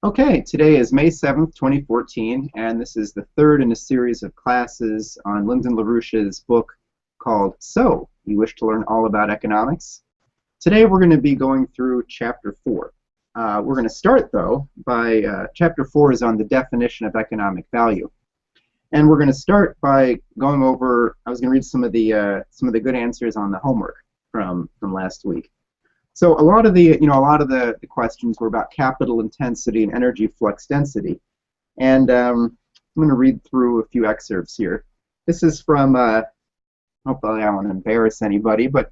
Okay, today is May 7th, 2014, and this is the third in a series of classes on Lyndon LaRouche's book called So, You Wish to Learn All About Economics? Today we're going to be going through Chapter 4. We're going to start, though, by Chapter 4 is on the definition of economic value. And we're going to start by going over, I was going to read some of the good answers on the homework from last week. So a lot of the questions were about capital intensity and energy flux density, and I'm going to read through a few excerpts here. This is from, hopefully I don't want to embarrass anybody, but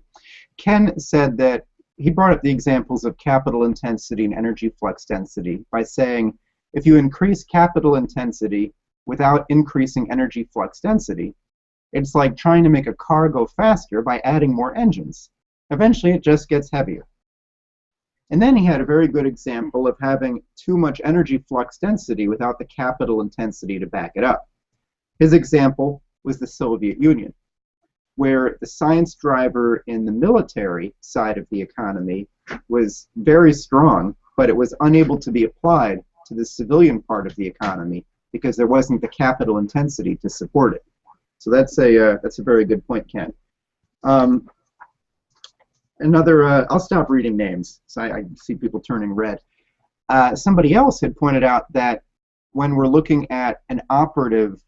Ken said that he brought up the examples of capital intensity and energy flux density by saying if you increase capital intensity without increasing energy flux density, it's like trying to make a car go faster by adding more engines. Eventually it just gets heavier. And then he had a very good example of having too much energy flux density without the capital intensity to back it up. His example was the Soviet Union, where the science driver in the military side of the economy was very strong, but it was unable to be applied to the civilian part of the economy because there wasn't the capital intensity to support it. So that's a very good point, Ken. I'll stop reading names, so I see people turning red. Somebody else had pointed out that when we're looking at an operative,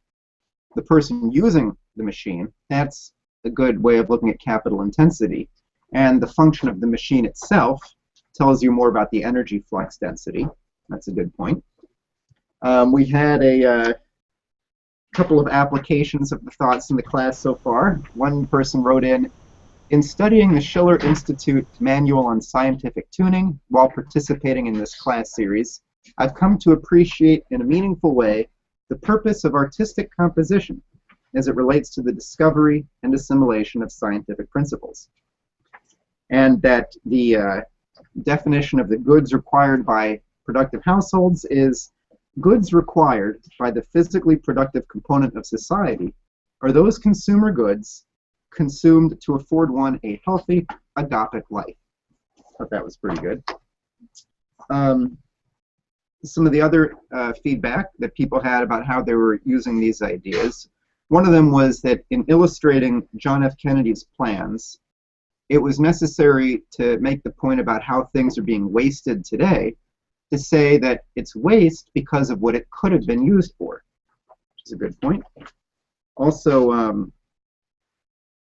the person using the machine, that's a good way of looking at capital intensity. And the function of the machine itself tells you more about the energy flux density. That's a good point. We had a couple of applications of the thoughts in the class so far. One person wrote in studying the Schiller Institute Manual on Scientific Tuning while participating in this class series, I've come to appreciate in a meaningful way the purpose of artistic composition as it relates to the discovery and assimilation of scientific principles. And that the definition of the goods required by productive households is goods required by the physically productive component of society are those consumer goods consumed to afford one a healthy, agapic life. I thought that was pretty good. Some of the other feedback that people had about how they were using these ideas, one of them was that in illustrating John F. Kennedy's plans, it was necessary to make the point about how things are being wasted today to say that it's waste because of what it could have been used for, which is a good point. Also,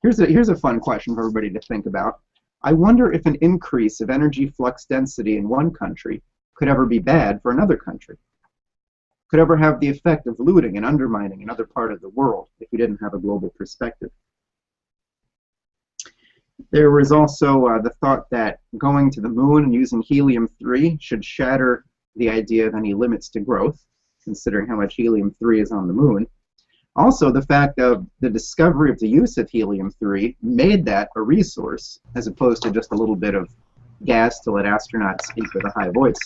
here's a fun question for everybody to think about. I wonder if an increase of energy flux density in one country could ever be bad for another country. Could ever have the effect of looting and undermining another part of the world if we didn't have a global perspective. There was also the thought that going to the moon and using helium-3 should shatter the idea of any limits to growth, considering how much helium-3 is on the moon. Also, the fact of the discovery of the use of helium-3 made that a resource, as opposed to just a little bit of gas to let astronauts speak with a high voice.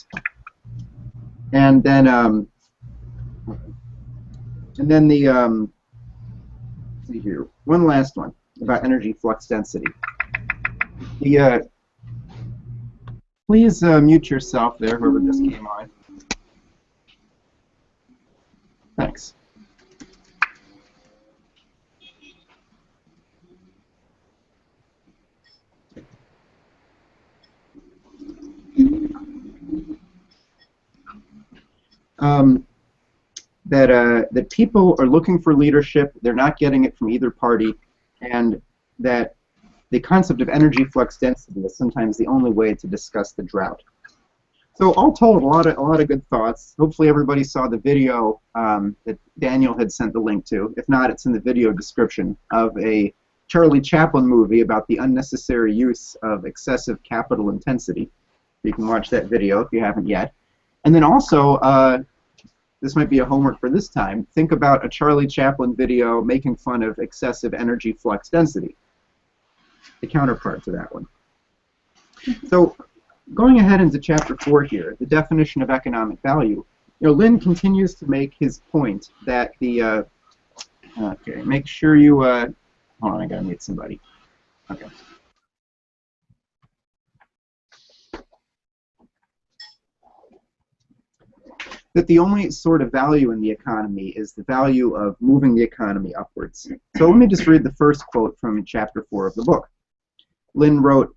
And then, let's see here, one last one about energy flux density. Please mute yourself there, whoever just came on. Thanks. That people are looking for leadership, they're not getting it from either party, and that the concept of energy flux density is sometimes the only way to discuss the drought. So all told, a lot of good thoughts. Hopefully everybody saw the video that Daniel had sent the link to. If not, it's in the video description of a Charlie Chaplin movie about the unnecessary use of excessive capital intensity. You can watch that video if you haven't yet. And then also, this might be a homework for this time, think about a Charlie Chaplin video making fun of excessive energy flux density, the counterpart to that one. So going ahead into Chapter 4 here, the definition of economic value, Lynn continues to make his point that the, okay, make sure you, hold on, I gotta meet somebody. Okay. that the only sort of value in the economy is the value of moving the economy upwards. So let me just read the first quote from chapter 4 of the book. Lynn wrote,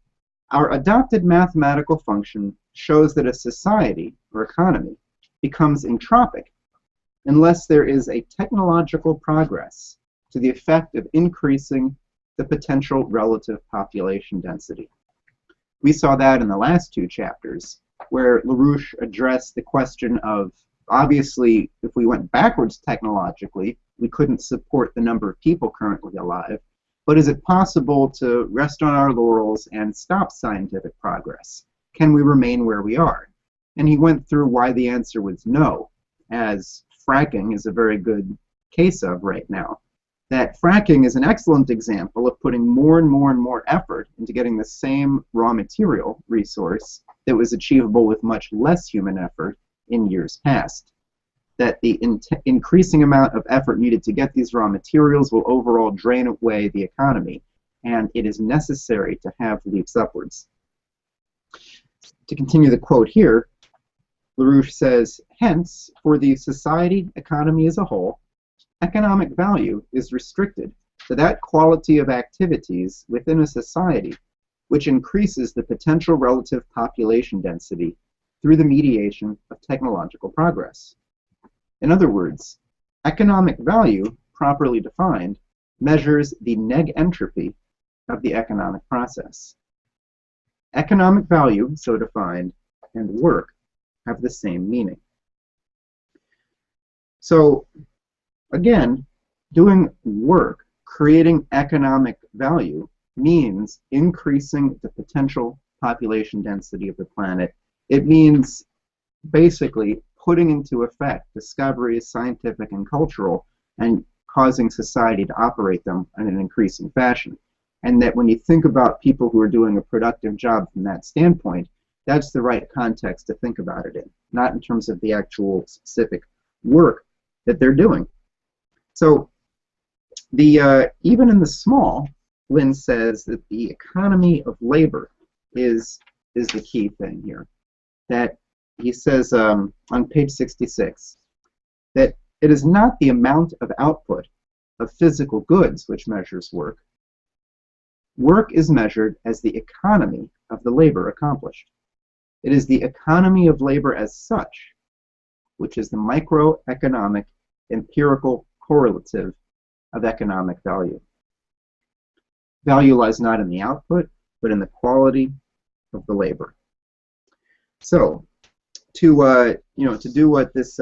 "Our adopted mathematical function shows that a society or economy becomes entropic unless there is a technological progress to the effect of increasing the potential relative population density." We saw that in the last two chapters, where LaRouche addressed the question of, obviously, if we went backwards technologically, we couldn't support the number of people currently alive, but is it possible to rest on our laurels and stop scientific progress? Can we remain where we are? And he went through why the answer was no, as fracking is a very good case of right now. That fracking is an excellent example of putting more and more and more effort into getting the same raw material resource that was achievable with much less human effort in years past. That the increasing amount of effort needed to get these raw materials will overall drain away the economy, and it is necessary to have leaps upwards. To continue the quote here, LaRouche says, "Hence, for the society economy as a whole, economic value is restricted to that quality of activities within a society which increases the potential relative population density through the mediation of technological progress." In other words, economic value, properly defined, measures the neg entropy of the economic process. Economic value, so defined, and work have the same meaning. So, again, doing work, creating economic value, means increasing the potential population density of the planet. It means basically putting into effect discoveries, scientific and cultural, and causing society to operate them in an increasing fashion. And that when you think about people who are doing a productive job from that standpoint, that's the right context to think about it in, not in terms of the actual specific work that they're doing. So even in the small, Lynn says that the economy of labor is the key thing here. That he says on page 66 that it is not the amount of output of physical goods which measures work. Work is measured as the economy of the labor accomplished. It is the economy of labor as such, which is the microeconomic empirical correlative of economic value. Value lies not in the output, but in the quality of the labor. So, to do what this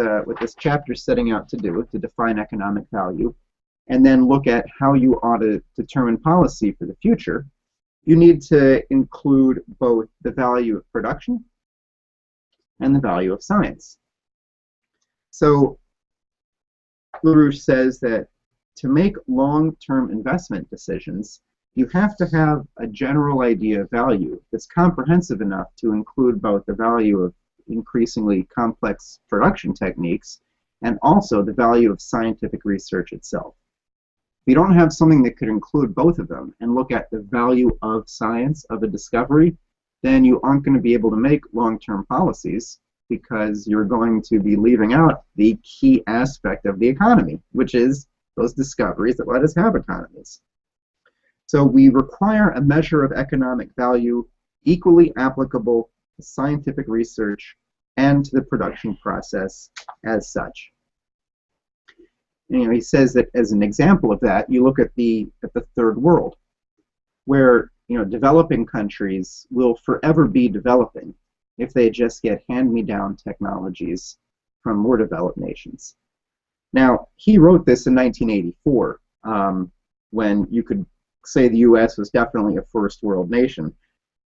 chapter is setting out to do, to define economic value, and then look at how you ought to determine policy for the future, you need to include both the value of production and the value of science. So, LaRouche says that to make long-term investment decisions, you have to have a general idea of value that's comprehensive enough to include both the value of increasingly complex production techniques and also the value of scientific research itself. If you don't have something that could include both of them and look at the value of science, of a discovery, then you aren't going to be able to make long-term policies because you're going to be leaving out the key aspect of the economy, which is those discoveries that let us have economies. So we require a measure of economic value equally applicable to scientific research and to the production process as such. He says that as an example of that, you look at the third world, where developing countries will forever be developing if they just get hand-me-down technologies from more developed nations. Now, he wrote this in 1984, when you could say the U.S. was definitely a first world nation.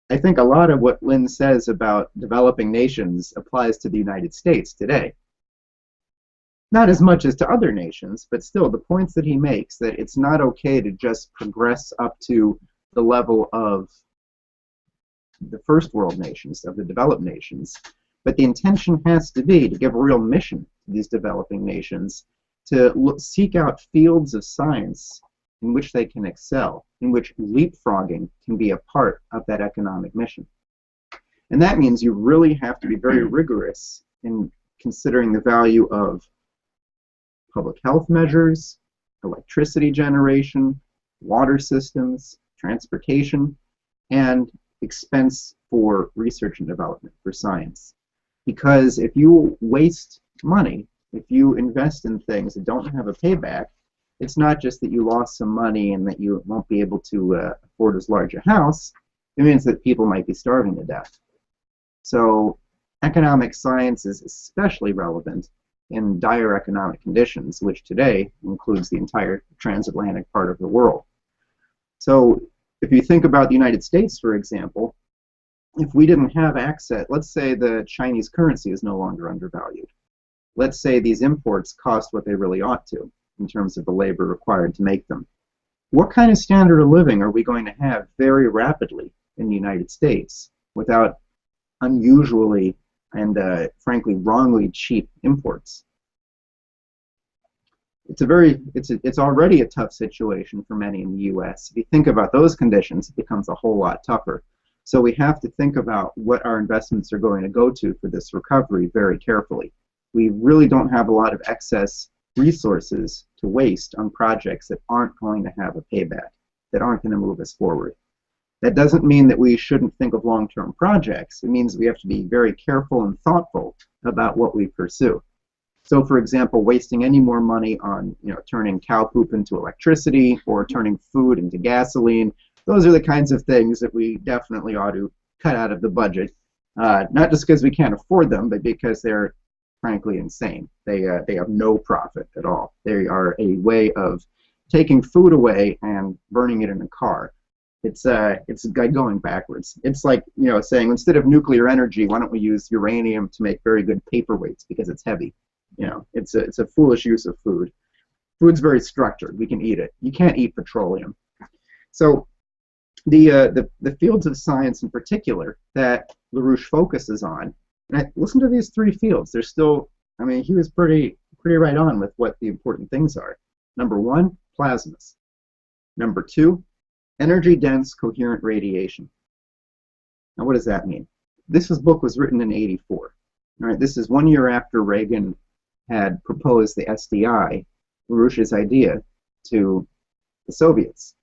I think a lot of what Lynn says about developing nations applies to the United States today. Not as much as to other nations, but still the points that he makes, that it's not okay to just progress up to the level of the first world nations, of the developed nations, but the intention has to be to give a real mission to these developing nations to seek out fields of science in which they can excel, in which leapfrogging can be a part of that economic mission. And that means you really have to be very rigorous in considering the value of public health measures, electricity generation, water systems, transportation, and expense for research and development for science. Because if you waste money, if you invest in things that don't have a payback, it's not just that you lost some money and that you won't be able to afford as large a house. It means that people might be starving to death. So economic science is especially relevant in dire economic conditions, which today includes the entire transatlantic part of the world. So if you think about the United States, for example, if we didn't have access, let's say the Chinese currency is no longer undervalued. Let's say these imports cost what they really ought to in terms of the labor required to make them. What kind of standard of living are we going to have very rapidly in the United States without unusually and frankly wrongly cheap imports? It's already a tough situation for many in the U.S. If you think about those conditions, it becomes a whole lot tougher. So we have to think about what our investments are going to go to for this recovery very carefully. We really don't have a lot of excess resources to waste on projects that aren't going to have a payback, that aren't going to move us forward. That doesn't mean that we shouldn't think of long-term projects. It means we have to be very careful and thoughtful about what we pursue. So, for example, wasting any more money on turning cow poop into electricity or turning food into gasoline, those are the kinds of things that we definitely ought to cut out of the budget, not just because we can't afford them, but because they're frankly insane. They have no profit at all. They are a way of taking food away and burning it in a car. It's going backwards. It's like saying instead of nuclear energy, why don't we use uranium to make very good paperweights because it's heavy. It's a foolish use of food. Food's very structured. We can eat it. You can't eat petroleum. So the fields of science in particular that LaRouche focuses on, and listen to these three fields. They're still, he was pretty right on with what the important things are. Number one, plasmas. Number two, energy-dense coherent radiation. Now, what does that mean? This book was written in '84. All right, this is 1 year after Reagan had proposed the SDI, LaRouche's idea, to the Soviets.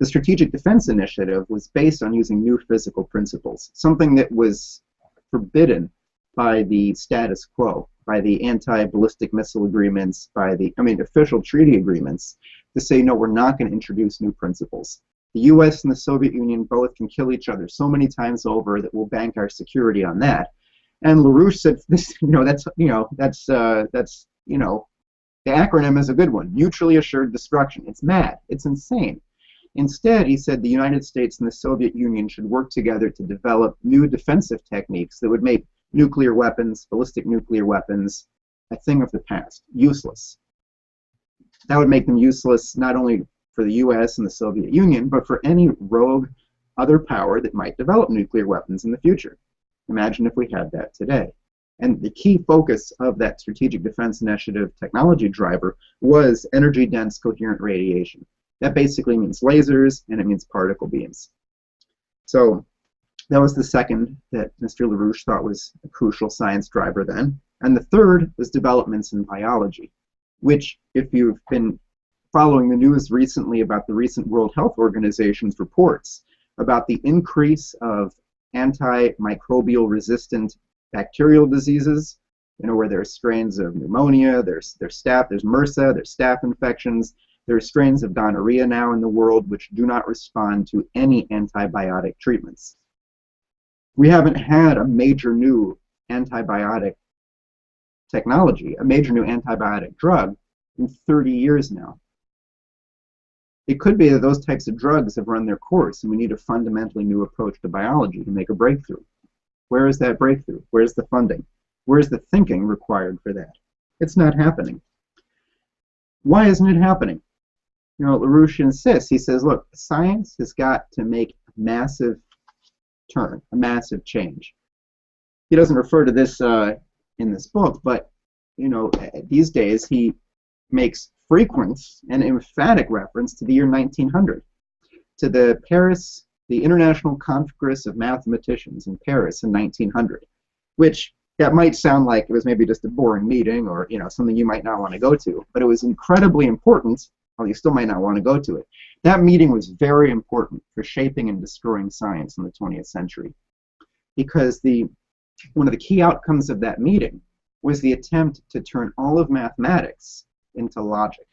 The Strategic Defense Initiative was based on using new physical principles, something that was forbidden by the status quo, by the anti-ballistic missile agreements, by the official treaty agreements, to say, no, we're not going to introduce new principles. The U.S. and the Soviet Union both can kill each other so many times over that we'll bank our security on that. And LaRouche said, the acronym is a good one, mutually assured destruction. It's mad. It's insane. Instead, he said the United States and the Soviet Union should work together to develop new defensive techniques that would make nuclear weapons, ballistic nuclear weapons, a thing of the past, useless. That would make them useless not only for the U.S. and the Soviet Union, but for any rogue other power that might develop nuclear weapons in the future. Imagine if we had that today. And the key focus of that Strategic Defense Initiative technology driver was energy-dense coherent radiation. That basically means lasers, and it means particle beams. So that was the second that Mr. LaRouche thought was a crucial science driver then. And the third was developments in biology, which, if you've been following the news recently about the recent World Health Organization's reports about the increase of antimicrobial resistant bacterial diseases, where there's strains of pneumonia, there's MRSA, there's staph infections, there are strains of gonorrhea now in the world which do not respond to any antibiotic treatments. We haven't had a major new antibiotic technology, a major new antibiotic drug in 30 years now. It could be that those types of drugs have run their course and we need a fundamentally new approach to biology to make a breakthrough. Where is that breakthrough? Where's the funding? Where's the thinking required for that? It's not happening. Why isn't it happening? LaRouche insists. He says, look, science has got to make a massive turn, a massive change. He doesn't refer to this in this book, but these days he makes frequent and emphatic reference to the year 1900, to the International Congress of Mathematicians in Paris in 1900, which That might sound like it was maybe just a boring meeting or something you might not want to go to, but it was incredibly important. Well, you still might not want to go to it. That meeting was very important for shaping and destroying science in the 20th century because one of the key outcomes of that meeting was the attempt to turn all of mathematics into logic.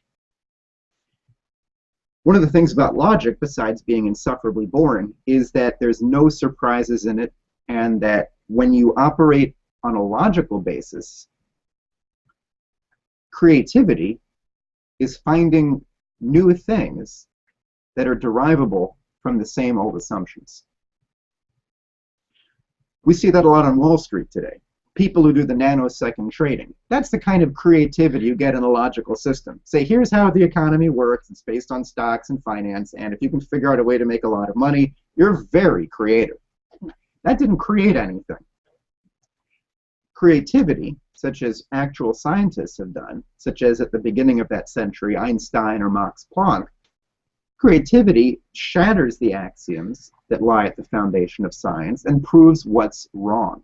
One of the things about logic, besides being insufferably boring, is that there's no surprises in it, and that when you operate on a logical basis, creativity is finding new things that are derivable from the same old assumptions. We see that a lot on Wall Street today. People who do the nanosecond trading. That's the kind of creativity you get in a logical system. Say, here's how the economy works. It's based on stocks and finance, and if you can figure out a way to make a lot of money, you're very creative. That didn't create anything. Creativity, such as actual scientists have done, such as at the beginning of that century, Einstein or Max Planck, creativity shatters the axioms that lie at the foundation of science and proves what's wrong.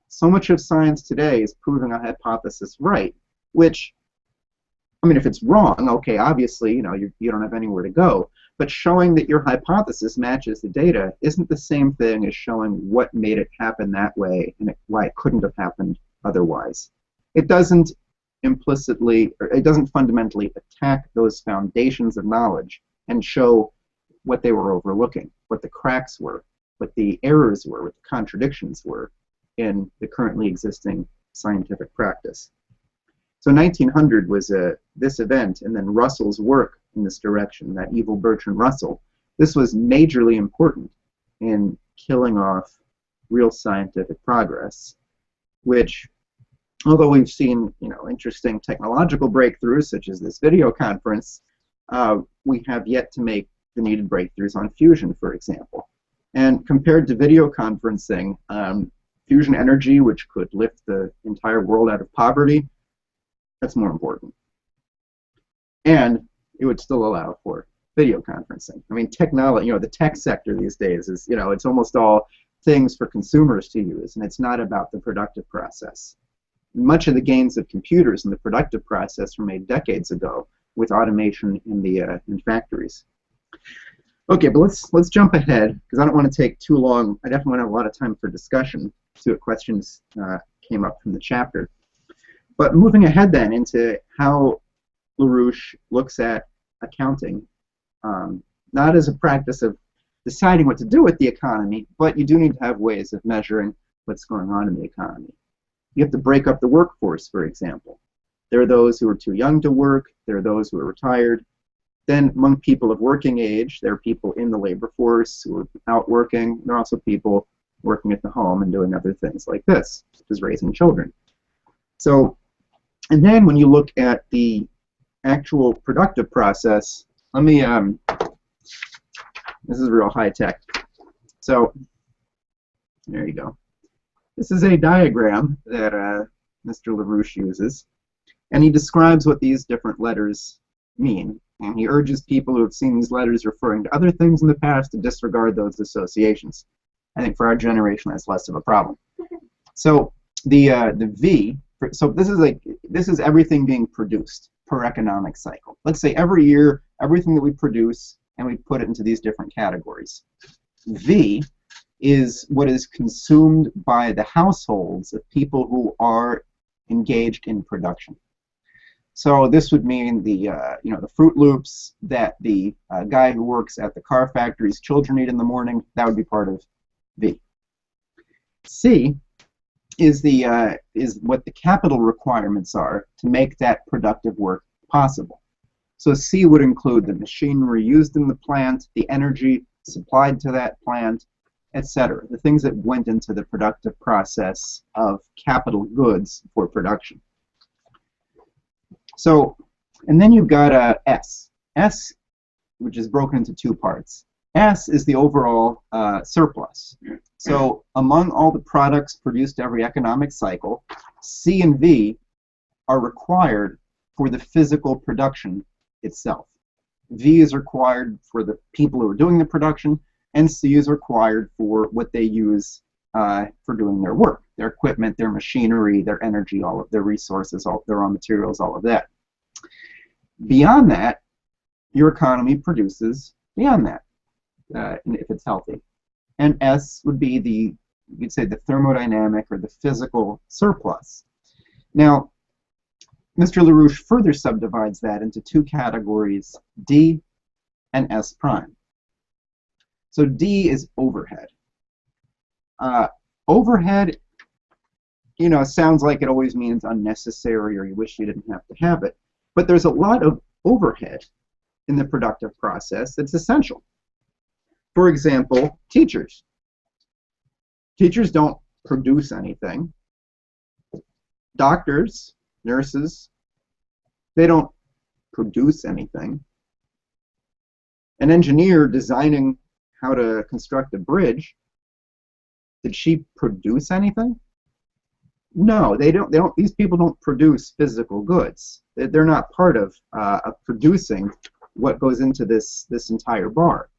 So much of science today is proving a hypothesis right, which, I mean, if it's wrong, okay, obviously, you don't have anywhere to go, but showing that your hypothesis matches the data isn't the same thing as showing what made it happen that way and why it couldn't have happened otherwise. It doesn't implicitly, or it doesn't fundamentally attack those foundations of knowledge and show what they were overlooking, what the cracks were, what the errors were, what the contradictions were in the currently existing scientific practice. So 1900 was this event, and then Russell's work in this direction, that evil Bertrand Russell, this was majorly important in killing off real scientific progress, which, although we've seen interesting technological breakthroughs such as this video conference, we have yet to make the needed breakthroughs on fusion, for example. And compared to video conferencing, fusion energy, which could lift the entire world out of poverty, that's more important. And it would still allow for video conferencing. I mean, technology, the tech sector these days is, it's almost all things for consumers to use, and it's not about the productive process. Much of the gains of computers in the productive process were made decades ago with automation in factories. Okay, but let's jump ahead, because I don't want to take too long. I definitely want to have a lot of time for discussion. See what questions came up from the chapter. But moving ahead then into how LaRouche looks at accounting, not as a practice of deciding what to do with the economy, but you do need to have ways of measuring what's going on in the economy. You have to break up the workforce, for example. There are those who are too young to work. There are those who are retired. Then among people of working age, there are people in the labor force who are out working. There are also people working at the home and doing other things like this, such as raising children. So, and then when you look at the actual productive process, let me, this is real high tech. So, there you go. This is a diagram that Mr. LaRouche uses, and he describes what these different letters mean. And he urges people who have seen these letters referring to other things in the past to disregard those associations. I think for our generation, that's less of a problem. So the V, so this is everything being produced per economic cycle. Let's say every year, everything that we produce, and we put it into these different categories. V is what is consumed by the households of people who are engaged in production. So this would mean the the Fruit Loops that the guy who works at the car factory's children eat in the morning. That would be part of V. C is what the capital requirements are to make that productive work possible. So C would include the machinery used in the plant, the energy supplied to that plant, etc. The things that went into the productive process of capital goods for production. So, and then you've got S. S, which is broken into two parts. S is the overall surplus. So among all the products produced every economic cycle, C and V are required for the physical production itself. V is required for the people who are doing the production, and C is required for what they use for doing their work, their equipment, their machinery, their energy, all of their resources, all their raw materials, all of that. Beyond that, your economy produces beyond that, if it's healthy. And S would be the, you could say, the thermodynamic or the physical surplus. Now, Mr. LaRouche further subdivides that into two categories, D and S prime. So D is overhead. Overhead, sounds like it always means unnecessary or you wish you didn't have to have it. But there's a lot of overhead in the productive process that's essential. For example, teachers. Teachers don't produce anything. Doctors, nurses, they don't produce anything. An engineer designing how to construct a bridge, did she produce anything? No, they don't. These people don't produce physical goods. They're not part of producing what goes into this entire bar.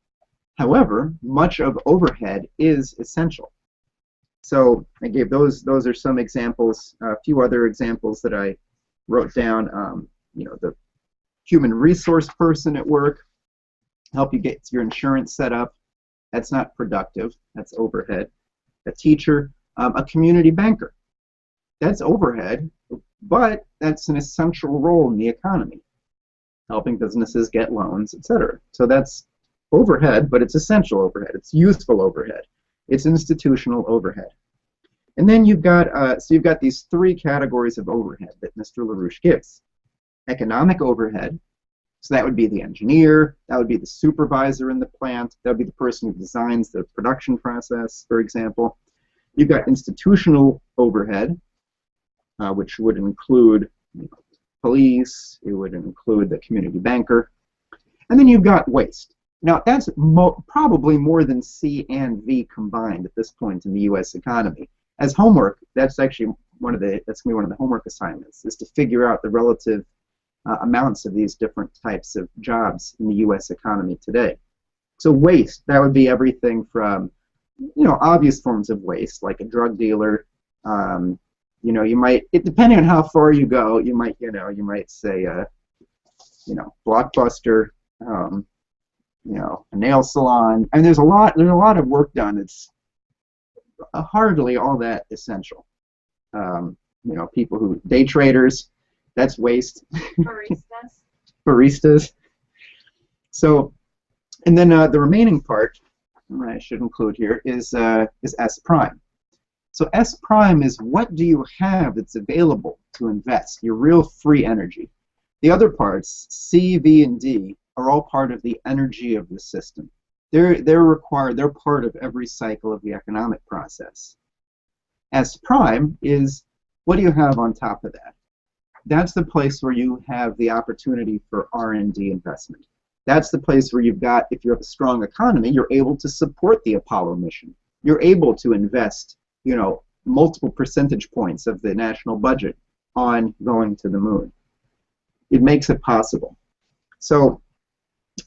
However, much of overhead is essential. So I gave those are some examples. A few other examples that I wrote down. The human resource person at work, help you get your insurance set up. That's not productive. That's overhead. A teacher, a community banker. That's overhead, but that's an essential role in the economy, helping businesses get loans, etc. So that's overhead, but it's essential overhead. It's useful overhead. It's institutional overhead. And then you've got these three categories of overhead that Mr. LaRouche gives. Economic overhead, so that would be the engineer, that would be the supervisor in the plant, that would be the person who designs the production process, for example. You've got institutional overhead, which would include police, it would include the community banker, and then you've got waste. Now that's probably more than C and V combined at this point in the U.S. economy. As homework, that's actually going to be one of the homework assignments, is to figure out the relative amounts of these different types of jobs in the U.S. economy today. So waste, that would be everything from obvious forms of waste, like a drug dealer. You might, depending on how far you go, you might say, Blockbuster, a nail salon, and there's a lot of work done. It's hardly all that essential. People who day traders, that's waste. Baristas. So, and then the remaining part I should include here is S prime. So S prime is, what do you have that's available to invest, your real free energy. The other parts, C, V, and D, are all part of the energy of the system. They're required, they're part of every cycle of the economic process. S prime is, what do you have on top of that? That's the place where you have the opportunity for R&D investment. That's the place where you've got, if you have a strong economy, you're able to support the Apollo mission. You're able to invest multiple percentage points of the national budget on going to the moon. It makes it possible. So,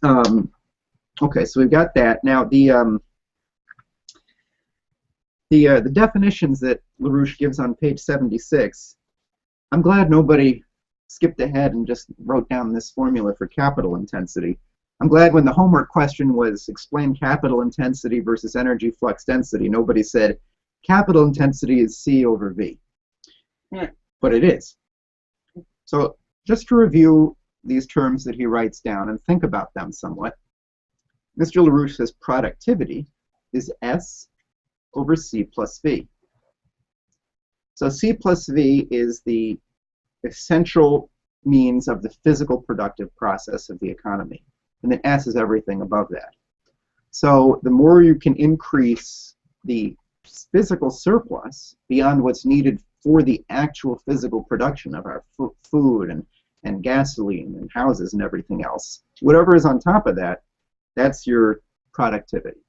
okay, so we've got that. Now, the definitions that LaRouche gives on page 76, I'm glad nobody skipped ahead and just wrote down this formula for capital intensity. I'm glad when the homework question was explain capital intensity versus energy flux density, nobody said capital intensity is C over V. But it is. So just to review these terms that he writes down and think about them somewhat, Mr. LaRouche says productivity is S over C plus V. So C plus V is the essential means of the physical productive process of the economy. And then S is everything above that. So the more you can increase the physical surplus beyond what's needed for the actual physical production of our food and gasoline and houses and everything else, whatever is on top of that, that's your productivity.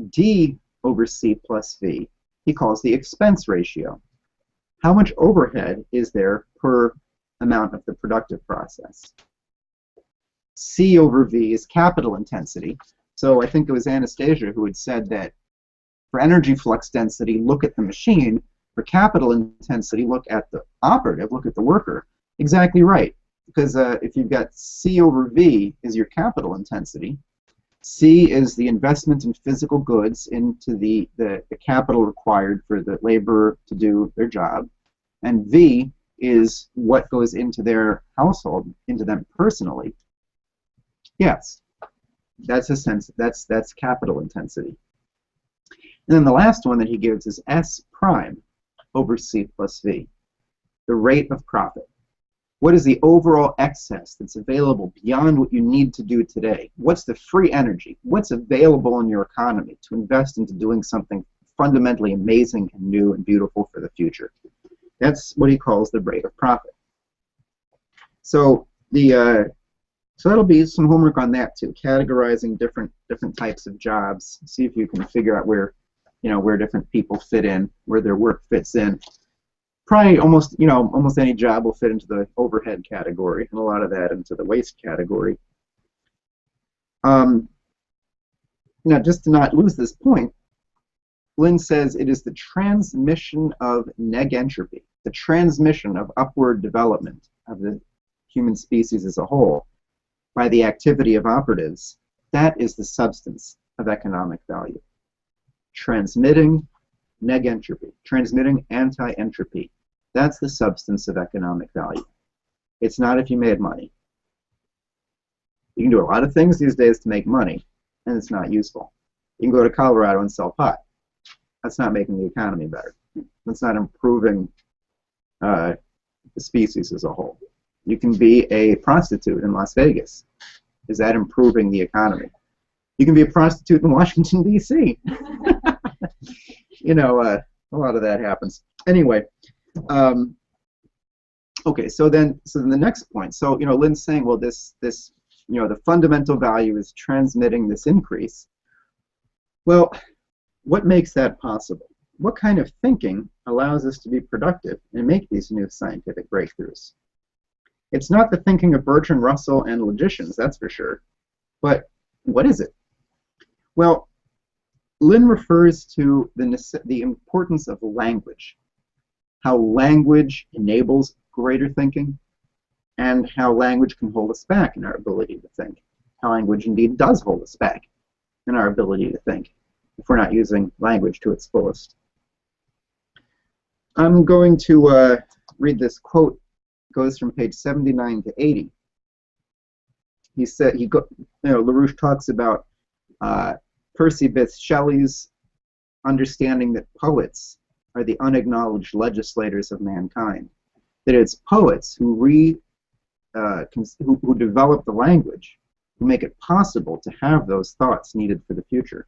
D over C plus V, he calls the expense ratio. How much overhead is there per amount of the productive process? C over V is capital intensity. So I think it was Anastasia who had said that For energy flux density, look at the machine. For capital intensity, look at the operative, look at the worker. Exactly right. Because if you've got C over V is your capital intensity, C is the investment in physical goods into the capital required for the laborer to do their job, and V is what goes into their household, into them personally. Yes, that's a sense. That's capital intensity. And then the last one that he gives is S prime over C plus V, the rate of profit. What is the overall excess that's available beyond what you need to do today? What's the free energy? What's available in your economy to invest into doing something fundamentally amazing and new and beautiful for the future? That's what he calls the rate of profit. So so that'll be some homework on that too, categorizing different types of jobs. See if you can figure out where different people fit in, where their work fits in. Probably almost any job will fit into the overhead category, and a lot of that into the waste category. Now, just to not lose this point, Lynn says it is the transmission of negentropy, the transmission of upward development of the human species as a whole by the activity of operatives. That is the substance of economic value. Transmitting negentropy, transmitting anti-entropy. That's the substance of economic value. It's not if you made money. You can do a lot of things these days to make money, and it's not useful. You can go to Colorado and sell pot. That's not making the economy better. That's not improving the species as a whole. You can be a prostitute in Las Vegas. Is that improving the economy? You can be a prostitute in Washington, D.C. A lot of that happens. Anyway, okay. So then the next point. So Lynn's saying, well, this the fundamental value is transmitting this increase. Well, what makes that possible? What kind of thinking allows us to be productive and make these new scientific breakthroughs? It's not the thinking of Bertrand Russell and logicians, that's for sure. But what is it? Well, Lynn refers to the importance of language, how language enables greater thinking, and how language can hold us back in our ability to think. How language indeed does hold us back in our ability to think if we're not using language to its fullest. I'm going to read this quote. It goes from page 79 to 80. He said, LaRouche talks about Percy Bysshe Shelley's understanding that poets are the unacknowledged legislators of mankind. That it's poets who develop the language, who make it possible to have those thoughts needed for the future.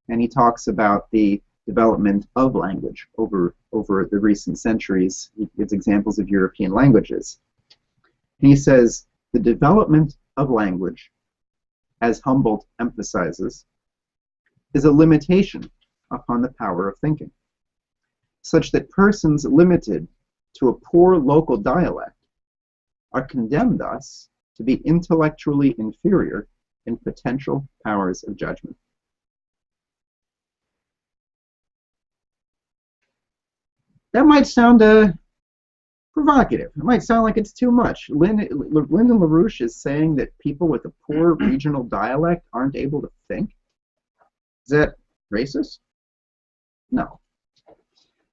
And he talks about the development of language over the recent centuries. He gives examples of European languages. And he says, the development of language, as Humboldt emphasizes, is a limitation upon the power of thinking, such that persons limited to a poor local dialect are condemned thus to be intellectually inferior in potential powers of judgment. That might sound provocative. It might sound like it's too much. Lyndon LaRouche is saying that people with a poor regional dialect aren't able to think. Is that racist? No.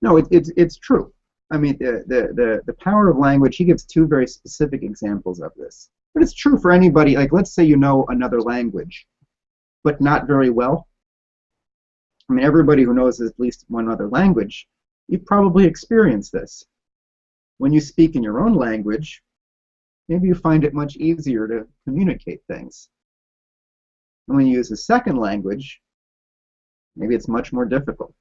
No, it's true. I mean, the power of language, he gives two very specific examples of this. But it's true for anybody. Like, let's say you know another language, but not very well. I mean, everybody who knows at least one other language, you've probably experienced this. When you speak in your own language, maybe you find it much easier to communicate things. And when you use a second language, maybe it's much more difficult.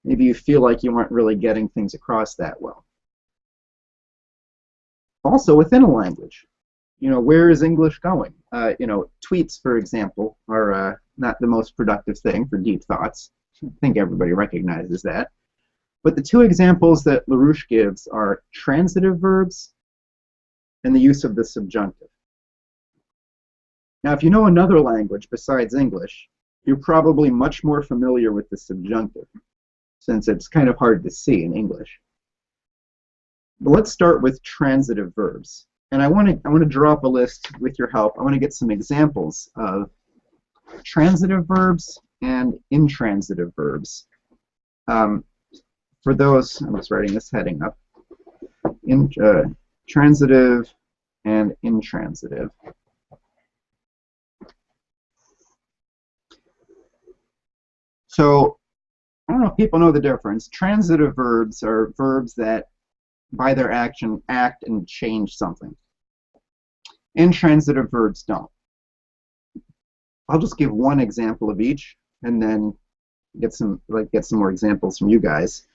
Maybe you feel like you aren't really getting things across that well. Also within a language, where is English going? Tweets, for example, are not the most productive thing for deep thoughts. I think everybody recognizes that. But the two examples that LaRouche gives are transitive verbs and the use of the subjunctive. Now, if you know another language besides English, you're probably much more familiar with the subjunctive, since it's kind of hard to see in English. But let's start with transitive verbs. And I want to draw up a list with your help. I want to get some examples of transitive verbs and intransitive verbs. For those, I'm just writing this heading up. Transitive and intransitive. So, I don't know if people know the difference. Transitive verbs are verbs that, by their action, act and change something. Intransitive verbs don't. I'll just give one example of each, and then get some more examples from you guys.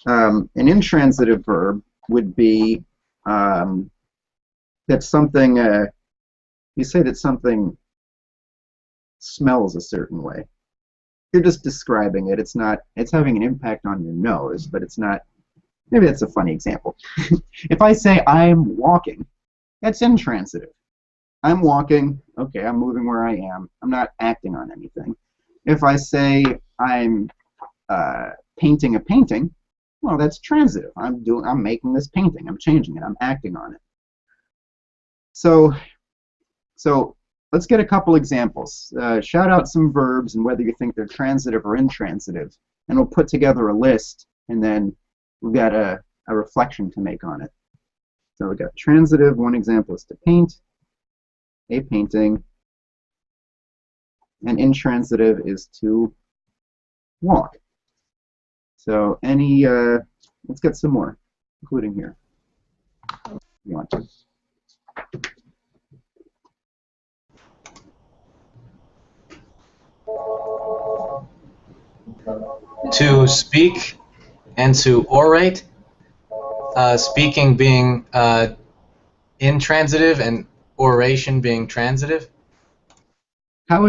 An intransitive verb would be that something. You say that something smells a certain way. You're just describing it. It's not. It's having an impact on your nose, but it's not. Maybe that's a funny example. If I say I'm walking, that's intransitive. I'm walking. Okay, I'm moving where I am. I'm not acting on anything. If I say I'm painting a painting, well, that's transitive. I'm making this painting. I'm changing it. I'm acting on it. So let's get a couple examples. Shout out some verbs and whether you think they're transitive or intransitive, and we'll put together a list, and then we've got a reflection to make on it. So we've got transitive. One example is to paint, a painting, and intransitive is to walk. So let's get some more, including here. You want to? To speak and to orate. Speaking being intransitive and oration being transitive. How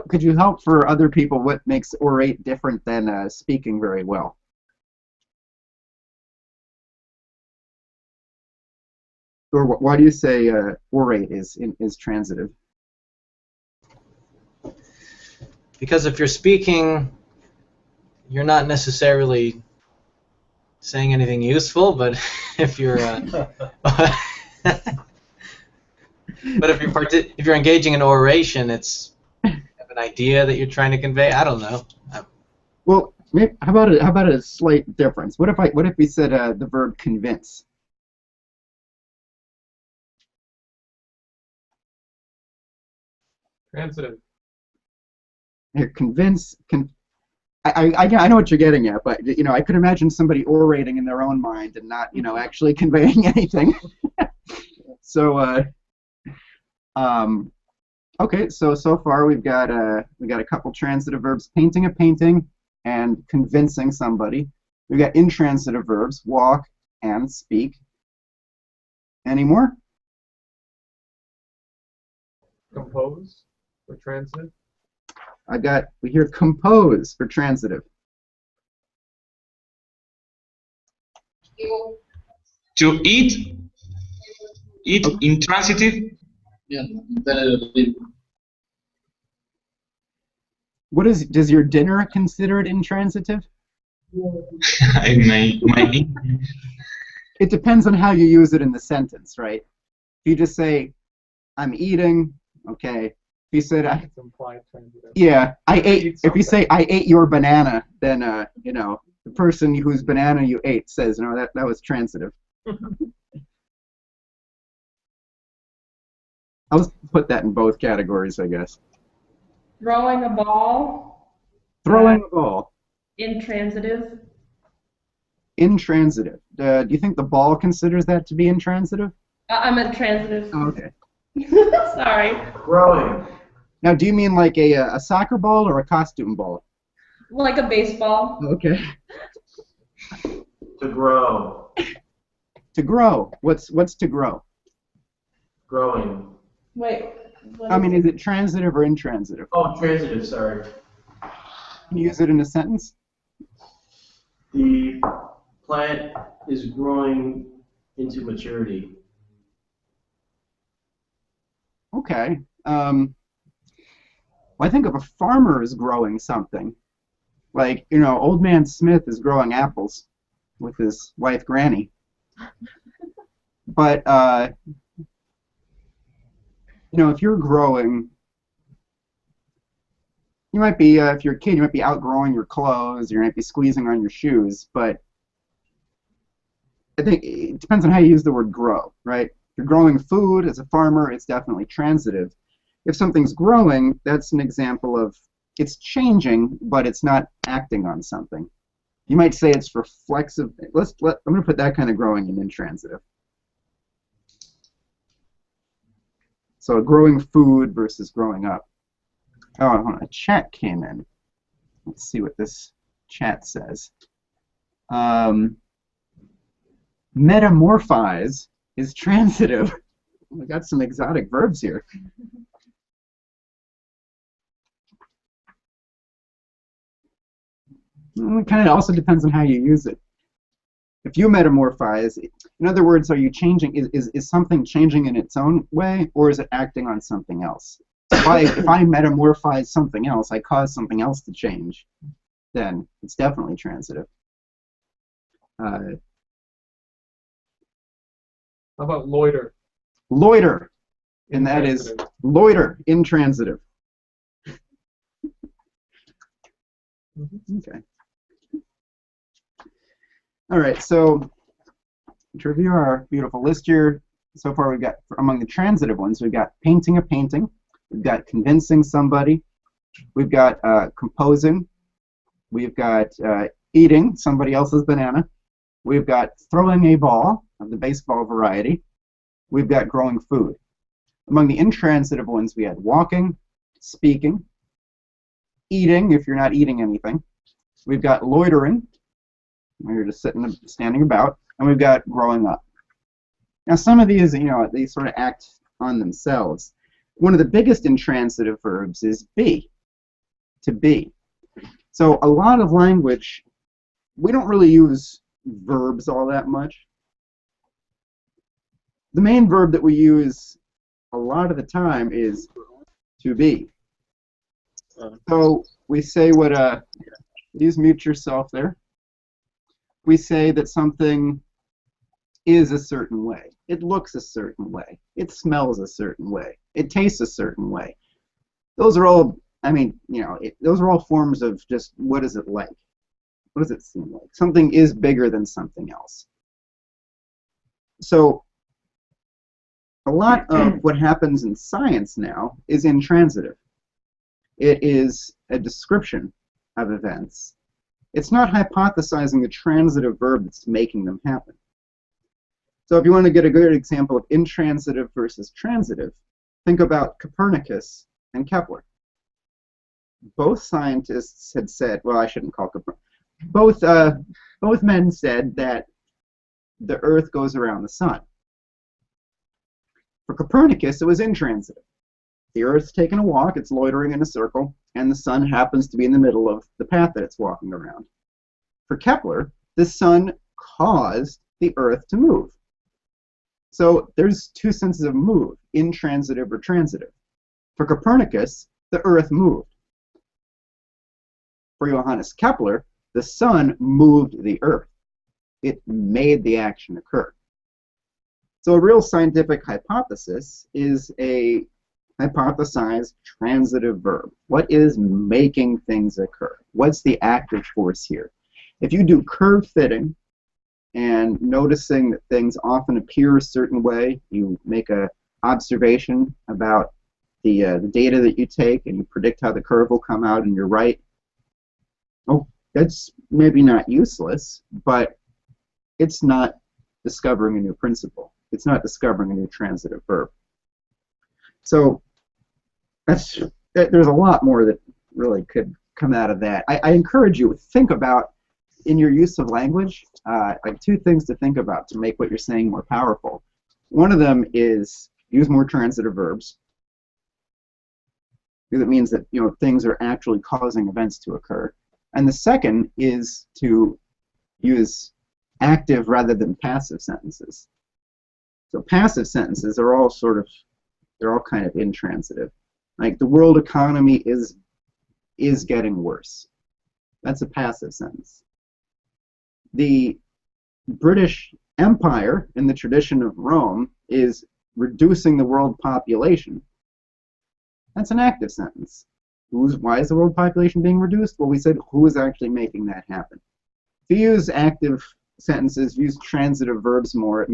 could you help for other people what makes orate different than speaking very well? Or why do you say orate is transitive? Because if you're speaking, you're not necessarily saying anything useful, but if you're if you're engaging in oration, it's an idea that you're trying to convey. I don't know. Well, how about a slight difference? What if we said the verb convince? Transitive. Here, convince. I know what you're getting at, but I could imagine somebody orating in their own mind and not actually conveying anything. So okay, so far we got a couple transitive verbs: painting a painting and convincing somebody. We got intransitive verbs: walk and speak. Any more? Compose for transitive. We hear compose for transitive. To eat Okay. intransitive. Yeah. Does your dinner consider it intransitive? I might be. It depends on how you use it in the sentence, right? If you just say, I'm eating, okay. If you said, It's implied transitive. yeah, I ate. If you something. say, I ate your banana, then the person whose banana you ate says, no, that was transitive. I'll just put that in both categories, I guess. Throwing a ball. Throwing a ball. Intransitive. Intransitive. Do you think the ball considers that to be intransitive? I meant transitive. Oh, okay. Sorry. Growing. Now, do you mean like a soccer ball or a costume ball? Like a baseball. Okay. To grow. To grow. What's to grow? Growing. Wait. I mean, is it transitive or intransitive? Oh, transitive, sorry. Can you use it in a sentence? The plant is growing into maturity. Okay. Well, I think if a farmer is growing something, like, Old Man Smith is growing apples with his wife Granny. But, if you're growing, you might be, if you're a kid, you might be outgrowing your clothes, you might be squeezing on your shoes, but I think it depends on how you use the word grow, right? If you're growing food as a farmer, it's definitely transitive. If something's growing, that's an example of it's changing, but it's not acting on something. You might say it's reflexive. I'm going to put that kind of growing in intransitive. So growing food versus growing up. Oh, hold on, a chat came in. Let's see what this chat says. Metamorphize is transitive. We got some exotic verbs here. It kind of also depends on how you use it. If you metamorphize, in other words, are you changing? Is something changing in its own way, or is it acting on something else? If I metamorphize something else, I cause something else to change, then it's definitely transitive. How about loiter? Loiter, and that is Intransitive. loiter, intransitive. Okay. All right, so to review our beautiful list here, so far we've got, among the transitive ones, we've got painting a painting, we've got convincing somebody, we've got composing, we've got eating somebody else's banana, we've got throwing a ball of the baseball variety, we've got growing food. Among the intransitive ones, we had walking, speaking, eating if you're not eating anything, we've got loitering, where you're just sitting, standing about, and we've got growing up. Now some of these, they sort of act on themselves. One of the biggest intransitive verbs is be, to be. So a lot of language, we don't really use verbs all that much. The main verb that we use a lot of the time is to be. So we say what, please mute yourself there. We say that something is a certain way. It looks a certain way. It smells a certain way. It tastes a certain way. Those are all, those are all forms of just what is it like? What does it seem like? Something is bigger than something else. So a lot of what happens in science now is intransitive. It is a description of events. It's not hypothesizing the transitive verb that's making them happen. So if you want to get a good example of intransitive versus transitive, think about Copernicus and Kepler. Both scientists had said, well, I shouldn't call Copernicus, both men said that the Earth goes around the sun. For Copernicus, it was intransitive. The Earth's taking a walk, it's loitering in a circle, and the sun happens to be in the middle of the path that it's walking around. For Kepler, the sun caused the Earth to move. So there's two senses of move, intransitive or transitive. For Copernicus, the Earth moved. For Johannes Kepler, the sun moved the Earth. It made the action occur. So a real scientific hypothesis is a hypothesized transitive verb. What is making things occur? What's the active force here? If you do curve fitting and noticing that things often appear a certain way, you make an observation about the data that you take and you predict how the curve will come out and you're right. Oh, that's maybe not useless, but it's not discovering a new principle. It's not discovering a new transitive verb. So there's a lot more that really could come out of that. I encourage you to think about, in your use of language, like two things to think about to make what you're saying more powerful. One of them is use more transitive verbs, because it means that things are actually causing events to occur. And the second is to use active rather than passive sentences. So passive sentences are all they're all kind of intransitive. Like the world economy is getting worse. That's a passive sentence. The British Empire, in the tradition of Rome, is reducing the world population. That's an active sentence. Why is the world population being reduced? Well, we said who is actually making that happen. If you use active sentences, use transitive verbs more, it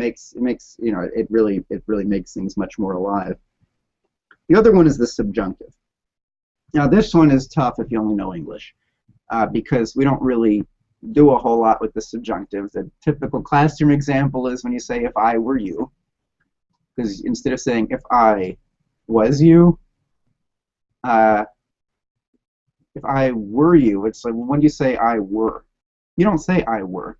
really makes things much more alive. The other one is the subjunctive. Now this one is tough if you only know English, because we don't really do a whole lot with the subjunctive. The typical classroom example is when you say, if I were you, because instead of saying, if I was you, if I were you, it's like, when you say I were, you don't say I were.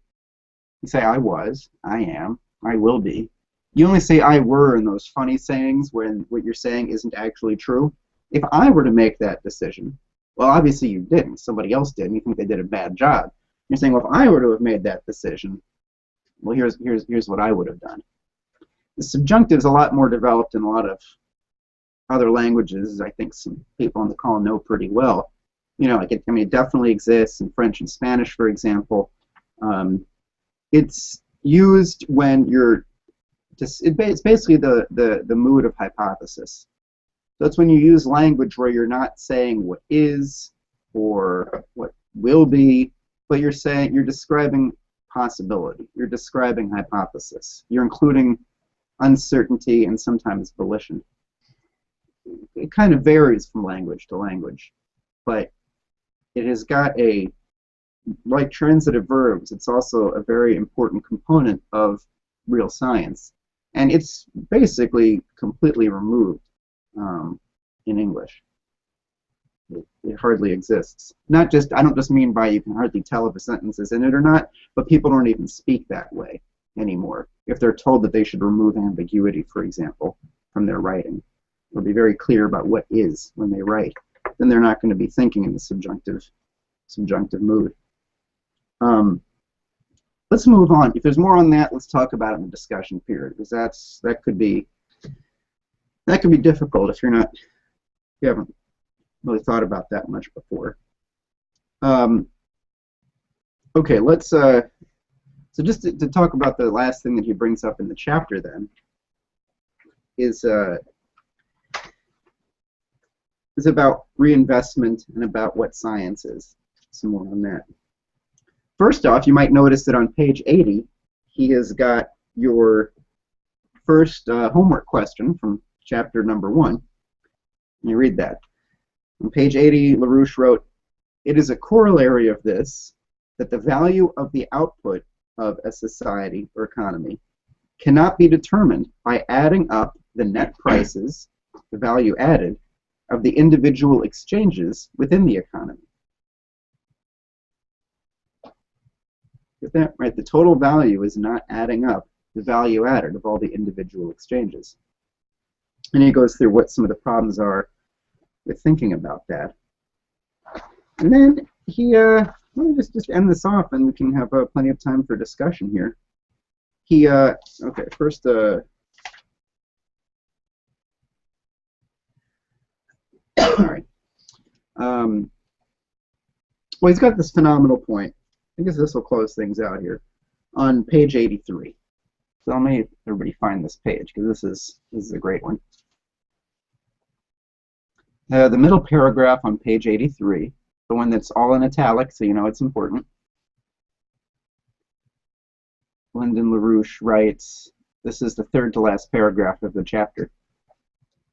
You say I was, I am, I will be. You only say I were in those funny sayings when what you're saying isn't actually true. If I were to make that decision, well, obviously you didn't. Somebody else did, and you think they did a bad job. You're saying, well, if I were to have made that decision, well, here's what I would have done. The subjunctive is a lot more developed in a lot of other languages. I think some people on the call know pretty well. It definitely exists in French and Spanish, for example. It's used when it's basically the mood of hypothesis. So it's when you use language where you're not saying what is or what will be, but you're describing possibility. You're describing hypothesis. You're including uncertainty and sometimes volition. It kind of varies from language to language, but it has got like transitive verbs, it's also a very important component of real science. And it's basically completely removed in English. It hardly exists. I don't just mean by you can hardly tell if a sentence is in it or not, but people don't even speak that way anymore. If they're told that they should remove ambiguity, for example, from their writing, or be very clear about what is when they write, then they're not going to be thinking in the subjunctive mood. Let's move on. If there's more on that, let's talk about it in the discussion period, because that could be difficult if you haven't really thought about that much before. Okay, let's so just to talk about the last thing that he brings up in the chapter then is about reinvestment and about what science is. Some more on that. First off, you might notice that on page 80, he has got your first homework question from chapter number 1. You read that. On page 80, LaRouche wrote, "It is a corollary of this that the value of the output of a society or economy cannot be determined by adding up the net prices, the value added, of the individual exchanges within the economy." Get that right? The total value is not adding up the value added of all the individual exchanges. And he goes through what some of the problems are with thinking about that. And then let me just end this off, and we can have plenty of time for discussion here. Okay, first, all right. Well, he's got this phenomenal point. I guess this will close things out here on page 83. So I'll make everybody find this page, because this is a great one. The middle paragraph on page 83, the one that's all in italics, so you know it's important. Lyndon LaRouche writes, this is the third to last paragraph of the chapter.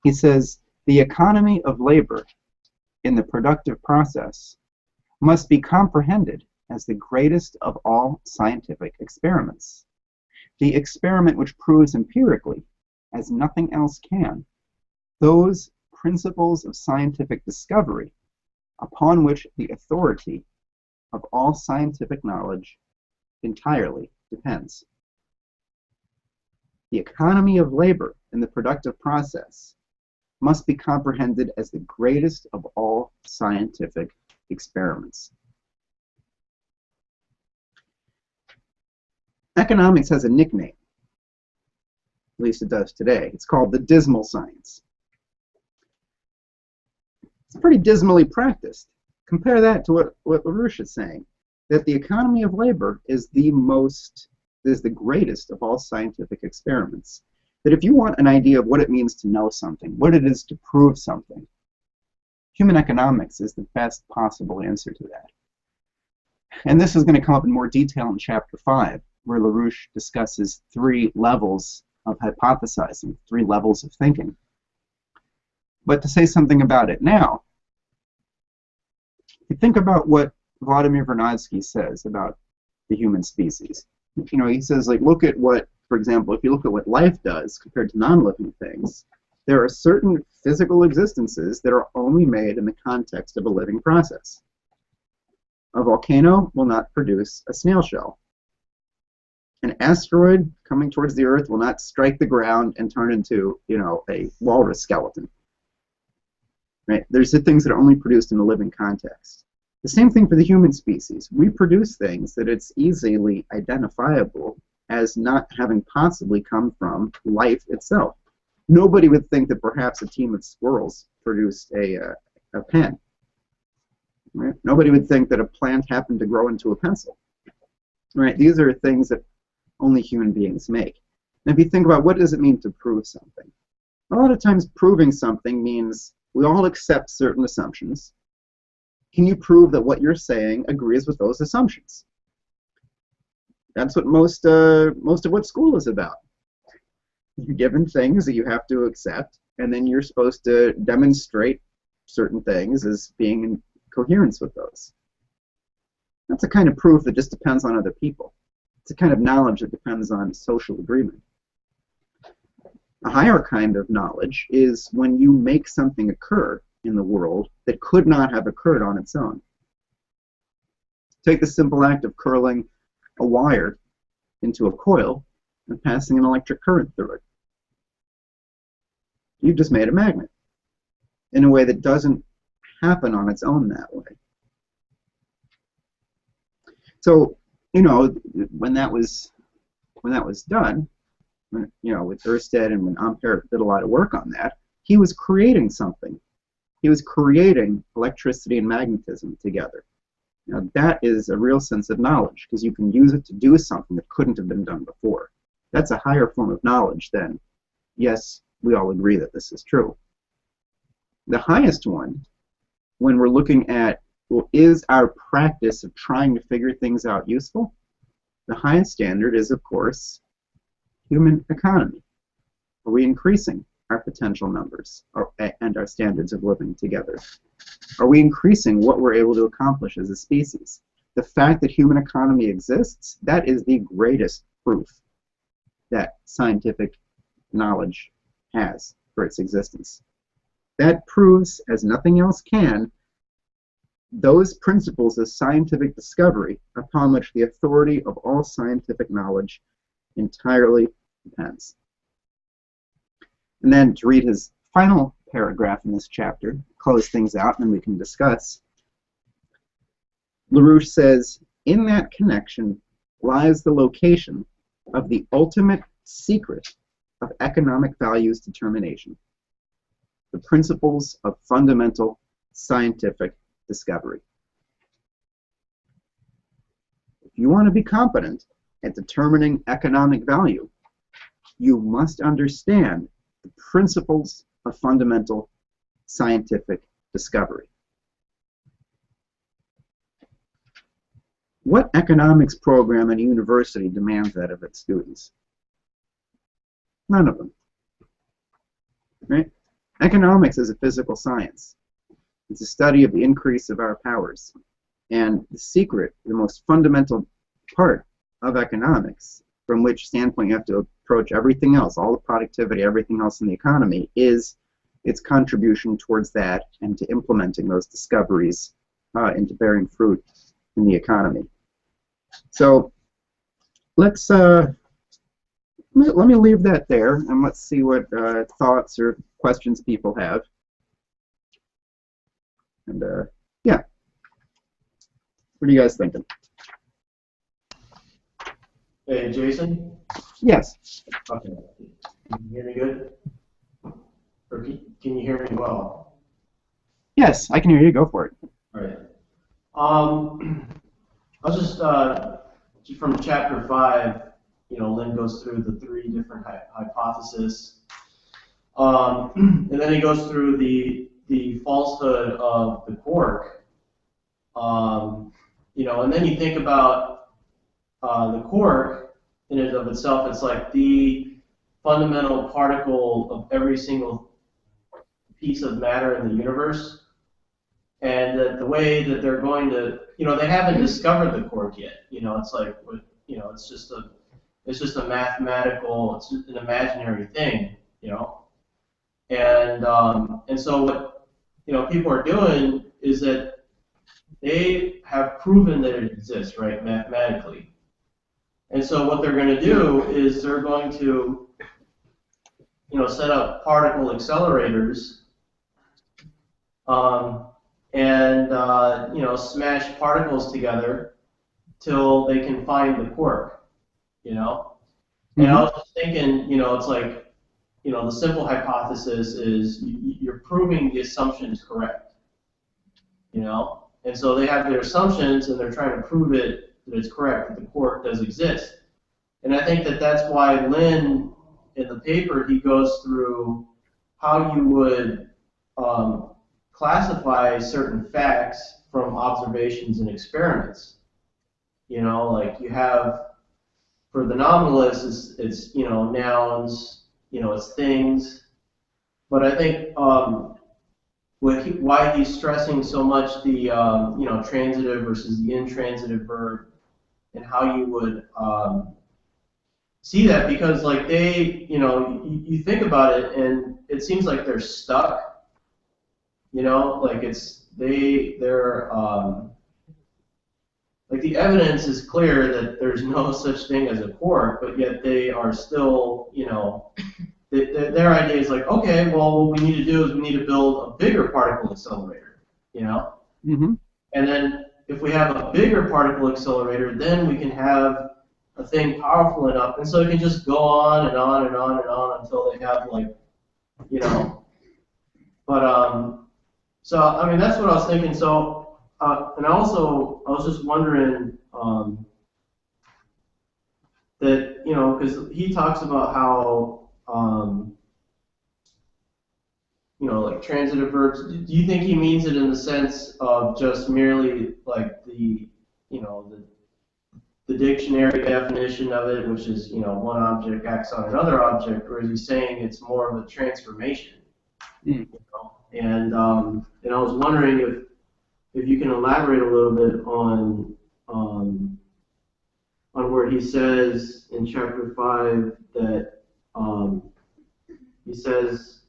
He says, "The economy of labor in the productive process must be comprehended as the greatest of all scientific experiments, the experiment which proves empirically, as nothing else can, those principles of scientific discovery upon which the authority of all scientific knowledge entirely depends. The economy of labor in the productive process must be comprehended as the greatest of all scientific experiments." Economics has a nickname, at least it does today. It's called the dismal science. It's pretty dismally practiced. Compare that to what LaRouche is saying, that the economy of labor is the greatest of all scientific experiments. That if you want an idea of what it means to know something, what it is to prove something, human economics is the best possible answer to that. And this is going to come up in more detail in Chapter 5, where LaRouche discusses 3 levels of hypothesizing, 3 levels of thinking. But to say something about it now, if you think about what Vladimir Vernadsky says about the human species. You know, he says, like, look at what, for example, if you look at what life does compared to non-living things, there are certain physical existences that are only made in the context of a living process. A volcano will not produce a snail shell. An asteroid coming towards the Earth will not strike the ground and turn into, you know, a walrus skeleton. Right? There's the things that are only produced in a living context. The same thing for the human species. We produce things that it's easily identifiable as not having possibly come from life itself. Nobody would think that perhaps a team of squirrels produced a pen. Right? Nobody would think that a plant happened to grow into a pencil. Right? These are things that only human beings make. And if you think about what does it mean to prove something, a lot of times proving something means we all accept certain assumptions. Can you prove that what you're saying agrees with those assumptions? That's what most of what school is about. You're given things that you have to accept, and then you're supposed to demonstrate certain things as being in coherence with those. That's a kind of proof that just depends on other people. It's a kind of knowledge that depends on social agreement. A higher kind of knowledge is when you make something occur in the world that could not have occurred on its own. Take the simple act of curling a wire into a coil and passing an electric current through it. You've just made a magnet in a way that doesn't happen on its own that way. So, you know, when that was done, you know, with Ørsted and when Ampere did a lot of work on that, he was creating something. He was creating electricity and magnetism together. Now that is a real sense of knowledge because you can use it to do something that couldn't have been done before. That's a higher form of knowledge than, yes, we all agree that this is true. The highest one, when we're looking at, well, is our practice of trying to figure things out useful? The highest standard is, of course, human economy. Are we increasing our potential numbers and our standards of living together? Are we increasing what we're able to accomplish as a species? The fact that human economy exists, that is the greatest proof that scientific knowledge has for its existence. That proves, as nothing else can, those principles of scientific discovery upon which the authority of all scientific knowledge entirely depends. And then to read his final paragraph in this chapter, close things out, and then we can discuss. LaRouche says, in that connection lies the location of the ultimate secret of economic values determination, the principles of fundamental scientific discovery. If you want to be competent at determining economic value, you must understand the principles of fundamental scientific discovery. What economics program at a university demands that of its students? None of them. Right? Economics is a physical science. It's a study of the increase of our powers. And the secret, the most fundamental part of economics, from which standpoint you have to approach everything else, all the productivity, everything else in the economy, is its contribution towards that and to implementing those discoveries into bearing fruit in the economy. So let's let me leave that there, and let's see what thoughts or questions people have. And yeah, what are you guys thinking? Hey, Jason? Yes. Okay. Can you hear me good? Or can you hear me well? Yes, I can hear you. Go for it. All right. I was just from chapter 5, Lynn goes through the 3 different hypotheses. And then he goes through the falsehood of the quark. And then you think about the quark in and of itself. It's like the fundamental particle of every single piece of matter in the universe. And that the way that they're going to, they haven't discovered the quark yet. It's like, it's just a mathematical, it's an imaginary thing, And so what, people are doing is that they have proven that it exists, right, mathematically. And so what they're going to do is they're going to, set up particle accelerators, smash particles together till they can find the quark, And I was just thinking, it's like, the simple hypothesis is you're proving the assumption is correct, And so they have their assumptions and they're trying to prove that it's correct, that the quark does exist. And I think that that's why Lynn, in the paper, he goes through how you would classify certain facts from observations and experiments. Like you have, for the nominalists, it's nouns, it's things. But I think why he's stressing so much the transitive versus the intransitive verb, and how you would see that, because like they, you think about it and it seems like they're stuck. Like they're like the evidence is clear that there's no such thing as a quark, but yet they are still, their idea is like, okay, well, what we need to do is we need to build a bigger particle accelerator, Mm-hmm. And then if we have a bigger particle accelerator, then we can have a thing powerful enough, and so it can just go on and on and on and on until they have like, But so I mean that's what I was thinking. So and also I was just wondering that because he talks about how like transitive verbs. Do you think he means it in the sense of just merely like the the dictionary definition of it, which is one object acts on another object, or is he saying it's more of a transformation? And I was wondering if you can elaborate a little bit on where he says in chapter 5 that he says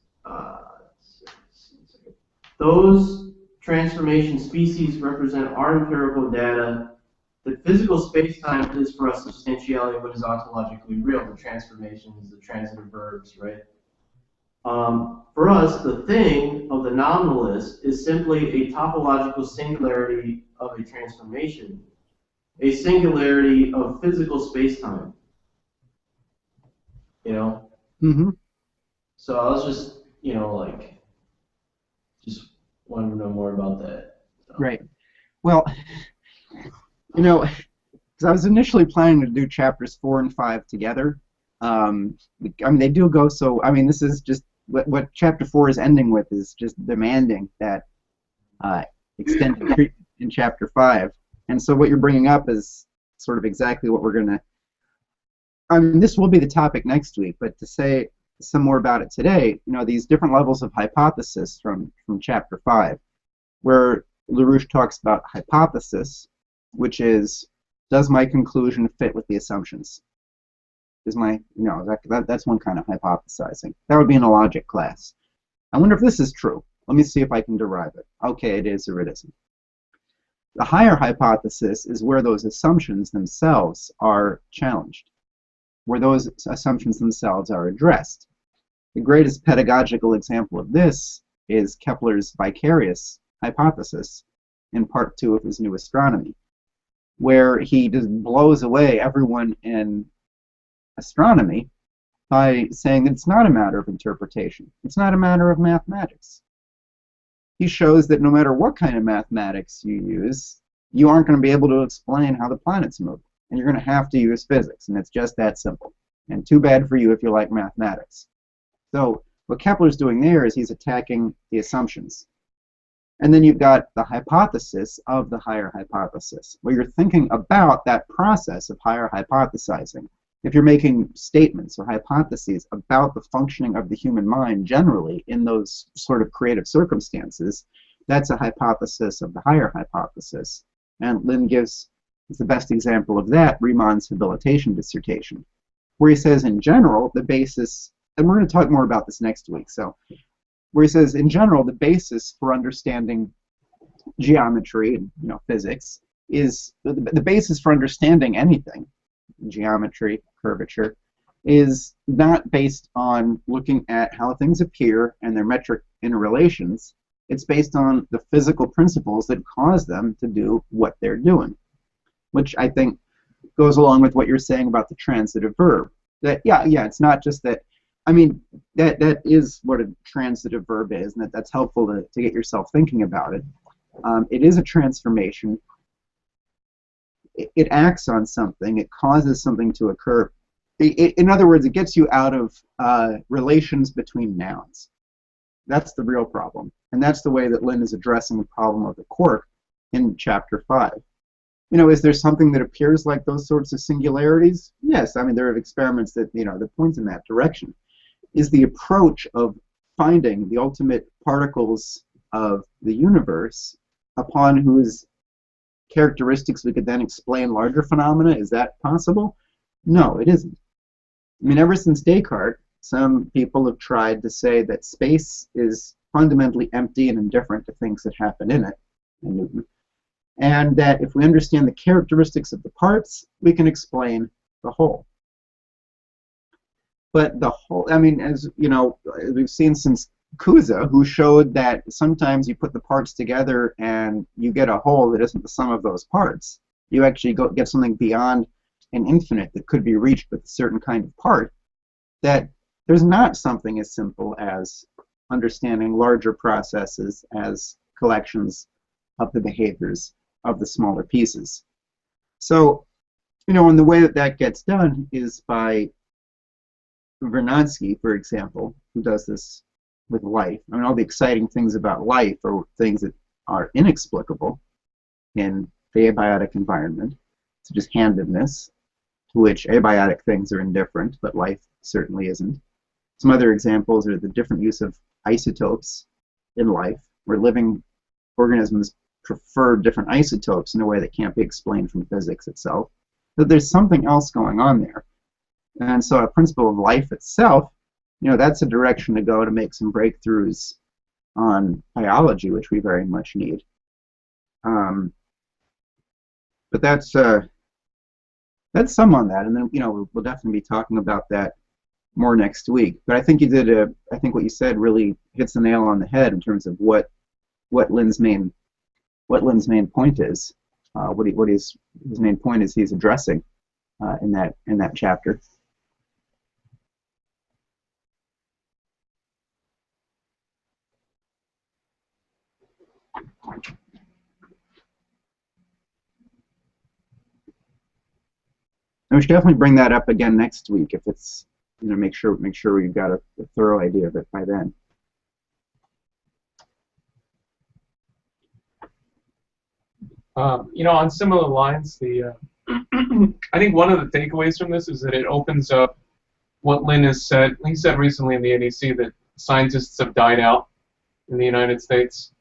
those transformation species represent our empirical data that physical space-time is for us substantiality of what is ontologically real. The transformations, the transitive verbs, right? For us, the thing of the nominalist is simply a topological singularity of a transformation, a singularity of physical space-time. Mm-hmm. So I was just, just wanted to know more about that. So. Right. Well, because I was initially planning to do chapters 4 and 5 together. I mean, they do go so. I mean, this is just what chapter 4 is ending with is just demanding that extended treatment in chapter 5. And so what you're bringing up is sort of exactly what we're going to. I mean, this will be the topic next week, but to say some more about it today, these different levels of hypothesis from chapter 5, where LaRouche talks about hypothesis, which is, does my conclusion fit with the assumptions? Is my, that's one kind of hypothesizing. That would be in a logic class. I wonder if this is true. Let me see if I can derive it. Okay, it is or it isn't. The higher hypothesis is where those assumptions themselves are challenged, where those assumptions themselves are addressed. The greatest pedagogical example of this is Kepler's vicarious hypothesis in part 2 of his New Astronomy, where he just blows away everyone in astronomy by saying that it's not a matter of interpretation. It's not a matter of mathematics. he shows that no matter what kind of mathematics you use, you aren't going to be able to explain how the planets move. And you're going to have to use physics, and it's just that simple. And too bad for you if you like mathematics. So what Kepler's doing there is he's attacking the assumptions. And then you've got the hypothesis of the higher hypothesis, where you're thinking about that process of higher hypothesizing. If you're making statements or hypotheses about the functioning of the human mind generally in those sort of creative circumstances, that's a hypothesis of the higher hypothesis. And Lynn gives the best example of that, Riemann's habilitation dissertation, where he says in general the basis, and we're going to talk more about this next week, so where he says in general the basis for understanding geometry and physics is the basis for understanding anything, geometry, curvature, is not based on looking at how things appear and their metric interrelations. It's based on the physical principles that cause them to do what they're doing, which I think goes along with what you're saying about the transitive verb. That it's not just that. I mean, that is what a transitive verb is, and that's helpful to get yourself thinking about it. It is a transformation. It acts on something. It causes something to occur. In other words, it gets you out of relations between nouns. That's the real problem. And that's the way that Lynn is addressing the problem of the quark in Chapter 5. Is there something that appears like those sorts of singularities? Yes, I mean, there are experiments that, that point in that direction. Is the approach of finding the ultimate particles of the universe upon whose characteristics we could then explain larger phenomena, is that possible? No, it isn't. I mean, ever since Descartes, some people have tried to say that space is fundamentally empty and indifferent to things that happen in it, and Newton, and that if we understand the characteristics of the parts, we can explain the whole. But the whole, I mean, as we've seen since Kuza, who showed that sometimes you put the parts together and you get a whole that isn't the sum of those parts. You actually get something beyond an infinite that could be reached with a certain kind of part, that there's not something as simple as understanding larger processes as collections of the behaviors of the smaller pieces. So, and the way that gets done is by Vernadsky, for example, who does this with life. I mean, all the exciting things about life are things that are inexplicable in the abiotic environment, such as handedness, to which abiotic things are indifferent, but life certainly isn't. Some other examples are the different use of isotopes in life, where living organisms prefer different isotopes in a way that can't be explained from physics itself. But there's something else going on there. And so a principle of life itself, that's a direction to go to make some breakthroughs on biology, which we very much need. But that's some on that, and then we'll definitely be talking about that more next week. But I think I think what you said really hits the nail on the head in terms of what Lynn's main point is. What his main point is he's addressing in that chapter. And we should definitely bring that up again next week if it's, make sure we've got a thorough idea of it by then. On similar lines, I think one of the takeaways from this is that it opens up what Lynn has said. He said recently in the NEC that scientists have died out in the United States.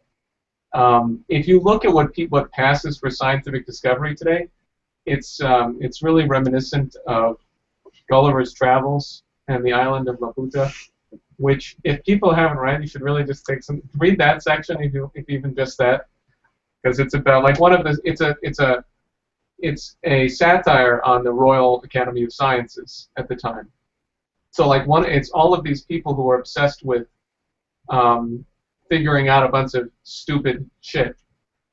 If you look at what passes for scientific discovery today, it's really reminiscent of Gulliver's Travels and the island of Laputa, which, if people haven't read, you should really just read that section, if even just that, because it's about it's a satire on the Royal Academy of Sciences at the time. So it's all of these people who are obsessed with figuring out a bunch of stupid shit.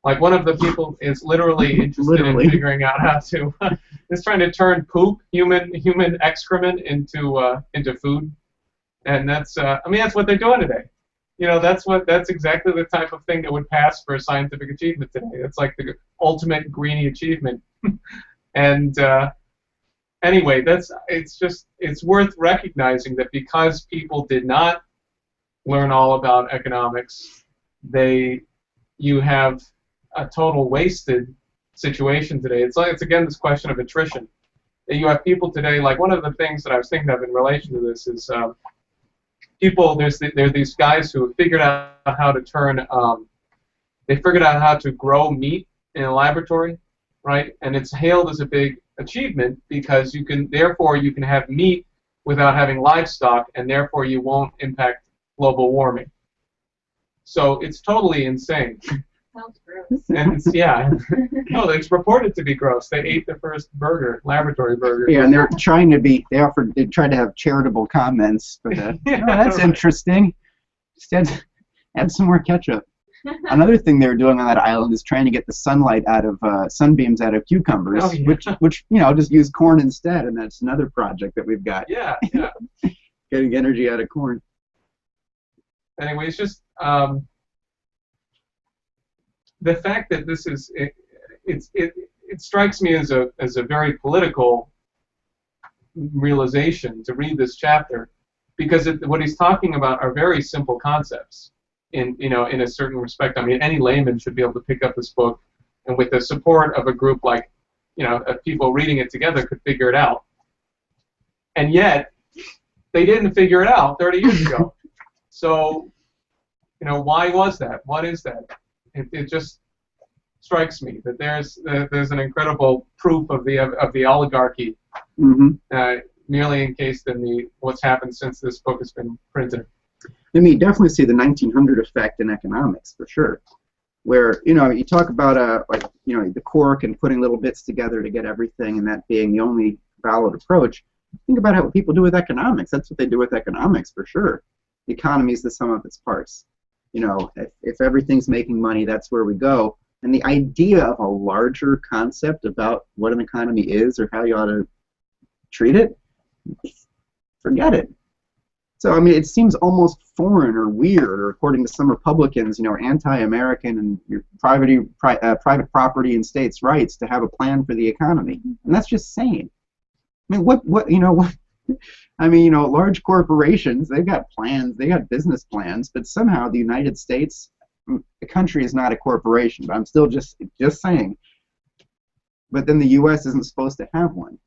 Like one of the people is literally interested in figuring out how to is trying to turn poop, human excrement into food, and that's that's what they're doing today. that's exactly the type of thing that would pass for scientific achievement today. It's like the ultimate greenie achievement. And anyway, it's worth recognizing that because people did not learn all about economics, you have a total wasted situation today. It's again this question of attrition. You have people today, like one of the things that I was thinking of in relation to this is there are these guys who have figured out how to they figured out how to grow meat in a laboratory, right? And it's hailed as a big achievement because therefore you can have meat without having livestock, and therefore you won't impact global warming. So it's totally insane. Sounds gross. And no, it's reported to be gross. They ate the first laboratory burger. Yeah, and they tried to have charitable comments, but that's right. interesting. Just add some more ketchup. Another thing they're doing on that island is trying to get the sunbeams out of cucumbers, which just use corn instead, and that's another project that we've got. Yeah. Getting energy out of corn. Anyway, it's just the fact that this is it strikes me as a very political realization to read this chapter, because what he's talking about are very simple concepts in a certain respect. I mean, any layman should be able to pick up this book, and with the support of a group like of people reading it together could figure it out. And yet they didn't figure it out 30 years ago. So why was that? What is that? It just strikes me that there's an incredible proof of the oligarchy, merely encased in what's happened since this book has been printed. I mean, you definitely see the 1900 effect in economics for sure, where you talk about the cork and putting little bits together to get everything, and that being the only valid approach. Think about what people do with economics. That's what they do with economics for sure. The economy is the sum of its parts. If everything's making money, that's where we go. And the idea of a larger concept about what an economy is or how you ought to treat it, forget it. So, I mean, it seems almost foreign or weird, or according to some Republicans, anti-American and your private property and states' rights to have a plan for the economy. And that's just sane. I mean, what I mean, large corporations, they've got plans, they got business plans, but somehow the United States, the country is not a corporation, but I'm still just saying. But then the U.S. isn't supposed to have one.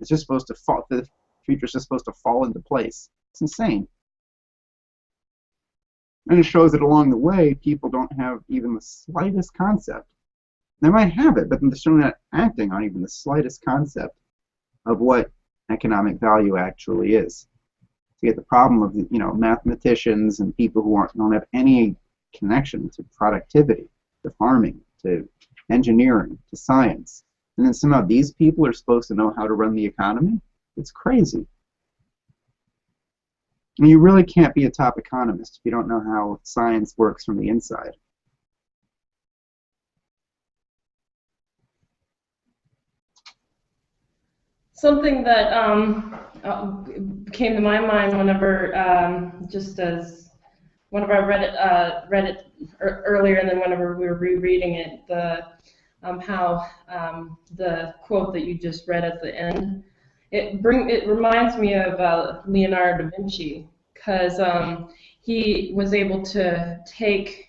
It's just supposed to fall, the future's just supposed to fall into place. It's insane. And it shows that along the way, people don't have even the slightest concept. They might have it, but they're still not acting on even the slightest concept of what economic value actually is. To get the problem of mathematicians and people who don't have any connection to productivity, to farming, to engineering, to science, and then somehow these people are supposed to know how to run the economy. It's crazy. And you really can't be a top economist if you don't know how science works from the inside. Something that came to my mind whenever, whenever I read it earlier, and then whenever we were rereading it, how the quote that you just read at the end, it reminds me of Leonardo da Vinci, because he was able to take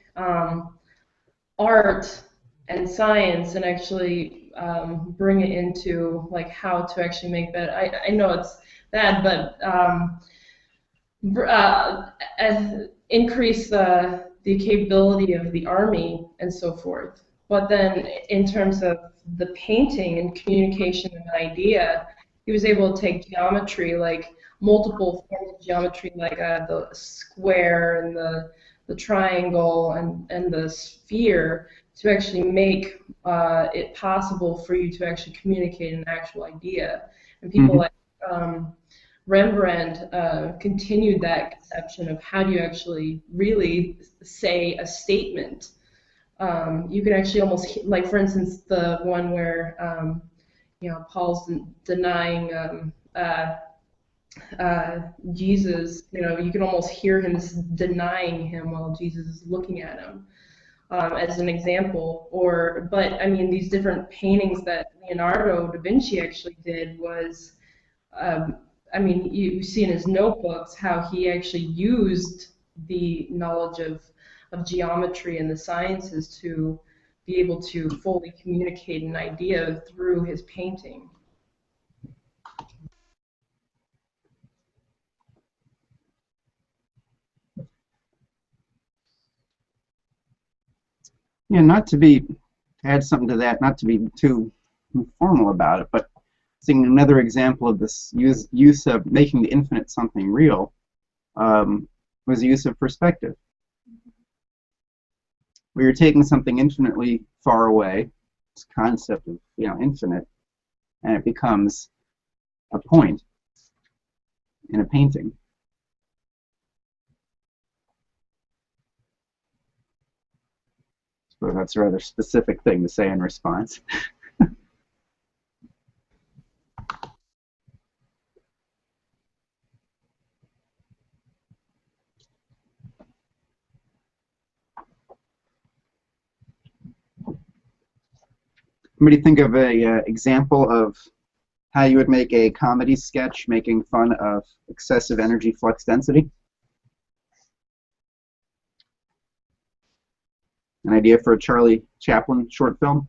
art and science and actually bring it into how to actually make that. I know it's bad, but increase the capability of the army and so forth. But then in terms of the painting and communication of an idea, he was able to take geometry, like multiple forms of geometry, like the square and the triangle and the sphere, to actually make it possible for you to actually communicate an actual idea. And people like Rembrandt continued that conception of how do you actually really say a statement. You can actually almost, like for instance, the one where Paul's denying Jesus, you can almost hear him denying him while Jesus is looking at him, as an example. But I mean, these different paintings that Leonardo da Vinci actually did was, I mean, you see in his notebooks how he actually used the knowledge of geometry and the sciences to be able to fully communicate an idea through his painting. Yeah, to add something to that, not to be too formal about it, but seeing another example of this use of making the infinite something real was the use of perspective. Where you're taking something infinitely far away, this concept of infinite, and it becomes a point in a painting. So that's a rather specific thing to say in response. Somebody think of a example of how you would make a comedy sketch making fun of excessive energy flux density? An idea for a Charlie Chaplin short film?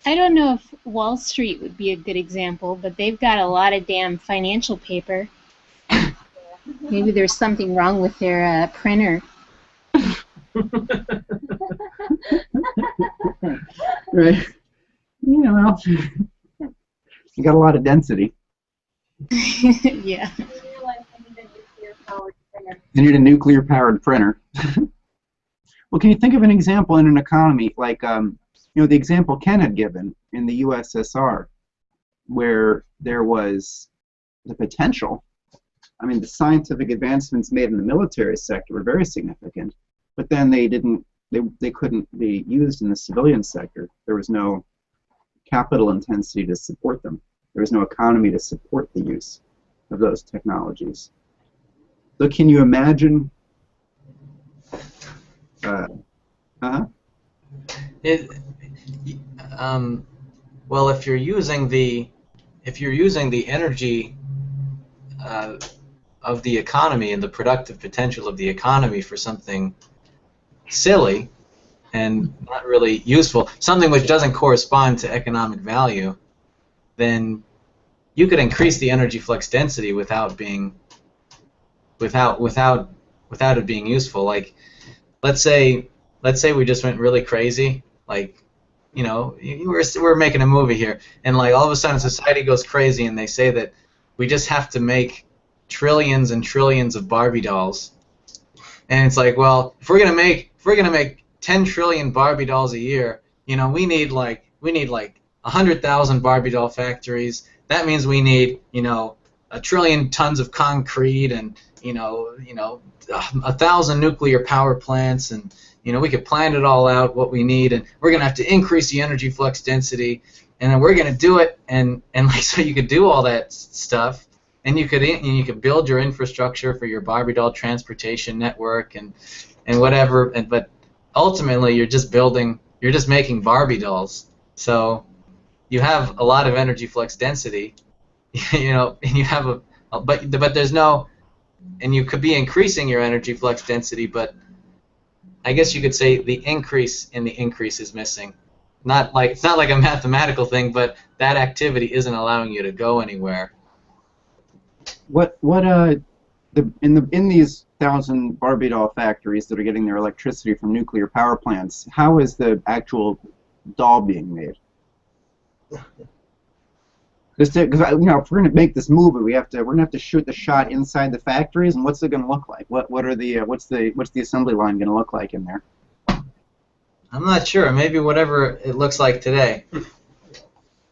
I don't know if Wall Street would be a good example, but they've got a lot of damn financial paper. Maybe there's something wrong with their printer. Right. Well, you got a lot of density. Yeah. You need a nuclear-powered printer. Well, can you think of an example in an economy like the example Ken had given in the USSR, where there was the potential. I mean, the scientific advancements made in the military sector were very significant, but then they couldn't be used in the civilian sector. There was no capital intensity to support them. There was no economy to support the use of those technologies. So can you imagine? Well, if you're using the energy of the economy and the productive potential of the economy for something silly and not really useful, something which doesn't correspond to economic value, then you could increase the energy flux density without it being useful. Like, let's say we just went really crazy, like, we're making a movie here, and like all of a sudden society goes crazy, and they say that we just have to make trillions and trillions of Barbie dolls, and it's like, well, if we're gonna make 10 trillion Barbie dolls a year, we need like 100,000 Barbie doll factories. That means we need 1 trillion tons of concrete and 1,000 nuclear power plants, and we could plan it all out what we need, and we're gonna have to increase the energy flux density, and then we're gonna do it, and like, so you could do all that stuff, and you could build your infrastructure for your Barbie doll transportation network and whatever, but ultimately you're just making Barbie dolls. So you have a lot of energy flux density, and you have but there's no, and you could be increasing your energy flux density, but I guess you could say the increase in the increase is missing. It's not like a mathematical thing, but that activity isn't allowing you to go anywhere. In these 1,000 Barbie doll factories that are getting their electricity from nuclear power plants, how is the actual doll being made? Because if we're going to make this movie, we're going to have to shoot the shot inside the factories, and what's it going to look like? What's the assembly line going to look like in there? I'm not sure. Maybe whatever it looks like today.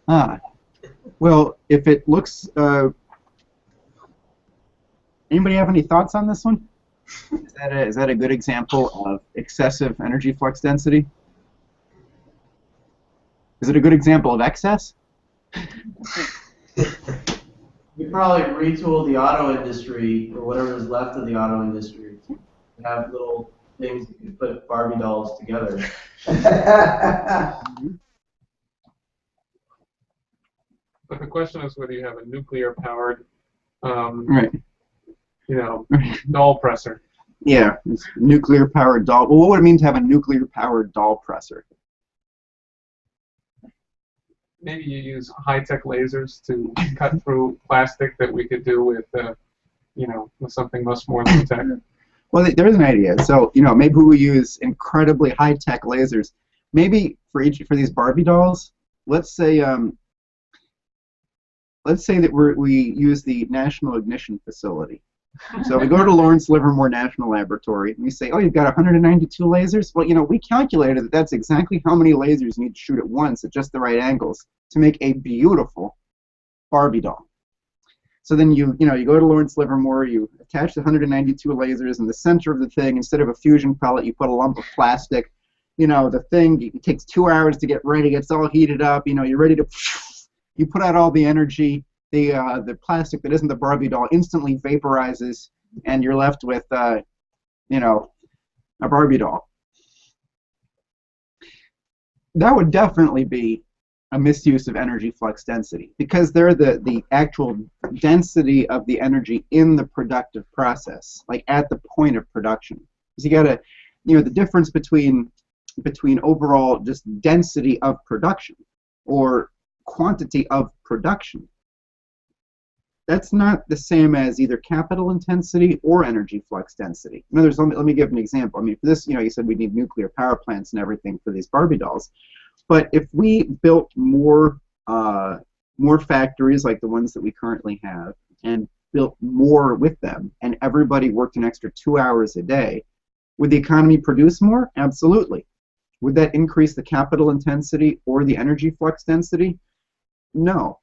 Well, if it looks Anybody have any thoughts on this one? Is that a good example of excessive energy flux density? Is it a good example of excess? You probably retool the auto industry, or whatever is left of the auto industry, and have little things that can put Barbie dolls together. But the question is whether you have a nuclear-powered, Right. doll presser. Yeah, it's nuclear-powered doll. Well, what would it mean to have a nuclear-powered doll presser? Maybe you use high-tech lasers to cut through plastic that we could do with, with something much more than tech. Well, there's an idea. So, maybe we use incredibly high-tech lasers. Maybe for these Barbie dolls, let's say that we use the National Ignition Facility. So we go to Lawrence Livermore National Laboratory, and we say, oh, you've got 192 lasers? Well, we calculated that that's exactly how many lasers you need to shoot at once at just the right angles to make a beautiful Barbie doll. So then you go to Lawrence Livermore, you attach the 192 lasers in the center of the thing. Instead of a fusion pellet, you put a lump of plastic. The thing, it takes 2 hours to get ready. It's all heated up. You're ready to... You put out all the energy. The plastic that isn't the Barbie doll instantly vaporizes, and you're left with, a Barbie doll. That would definitely be a misuse of energy flux density, because they're the actual density of the energy in the productive process, like at the point of production. So you gotta, the difference between overall just density of production or quantity of production. That's not the same as either capital intensity or energy flux density. In other words, let me give an example. I mean, for this, you said we need nuclear power plants and everything for these Barbie dolls. But if we built more factories like the ones that we currently have, and built more with them, and everybody worked an extra 2 hours a day, would the economy produce more? Absolutely. Would that increase the capital intensity or the energy flux density? No.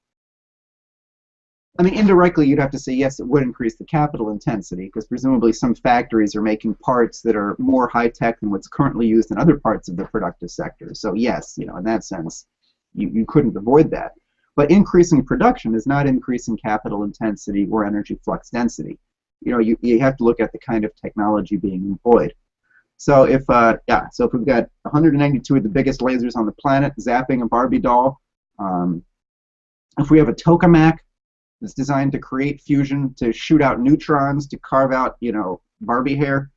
I mean, indirectly, you'd have to say, yes, it would increase the capital intensity, because presumably some factories are making parts that are more high-tech than what's currently used in other parts of the productive sector. So yes, in that sense, you couldn't avoid that. But increasing production is not increasing capital intensity or energy flux density. You have to look at the kind of technology being employed. So if we've got 192 of the biggest lasers on the planet zapping a Barbie doll, if we have a tokamak that's designed to create fusion, to shoot out neutrons, to carve out, Barbie hair,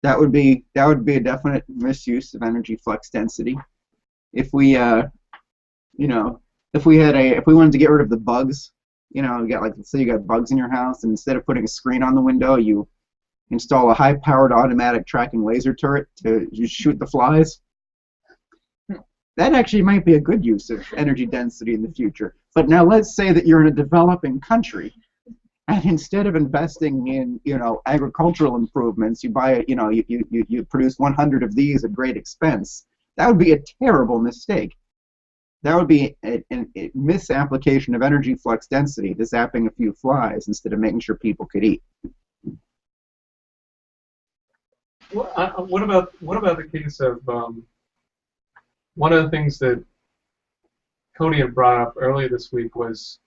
that would be a definite misuse of energy flux density. If we, if we wanted to get rid of the bugs, let's say you got bugs in your house, and instead of putting a screen on the window, you install a high-powered automatic tracking laser turret to just shoot the flies. That actually might be a good use of energy density in the future. But now let's say that you're in a developing country, and instead of investing in, agricultural improvements, you buy, you produce 100 of these at great expense. That would be a terrible mistake. That would be a misapplication of energy flux density to zapping a few flies instead of making sure people could eat. What about the case of one of the things that Cody had brought up earlier this week was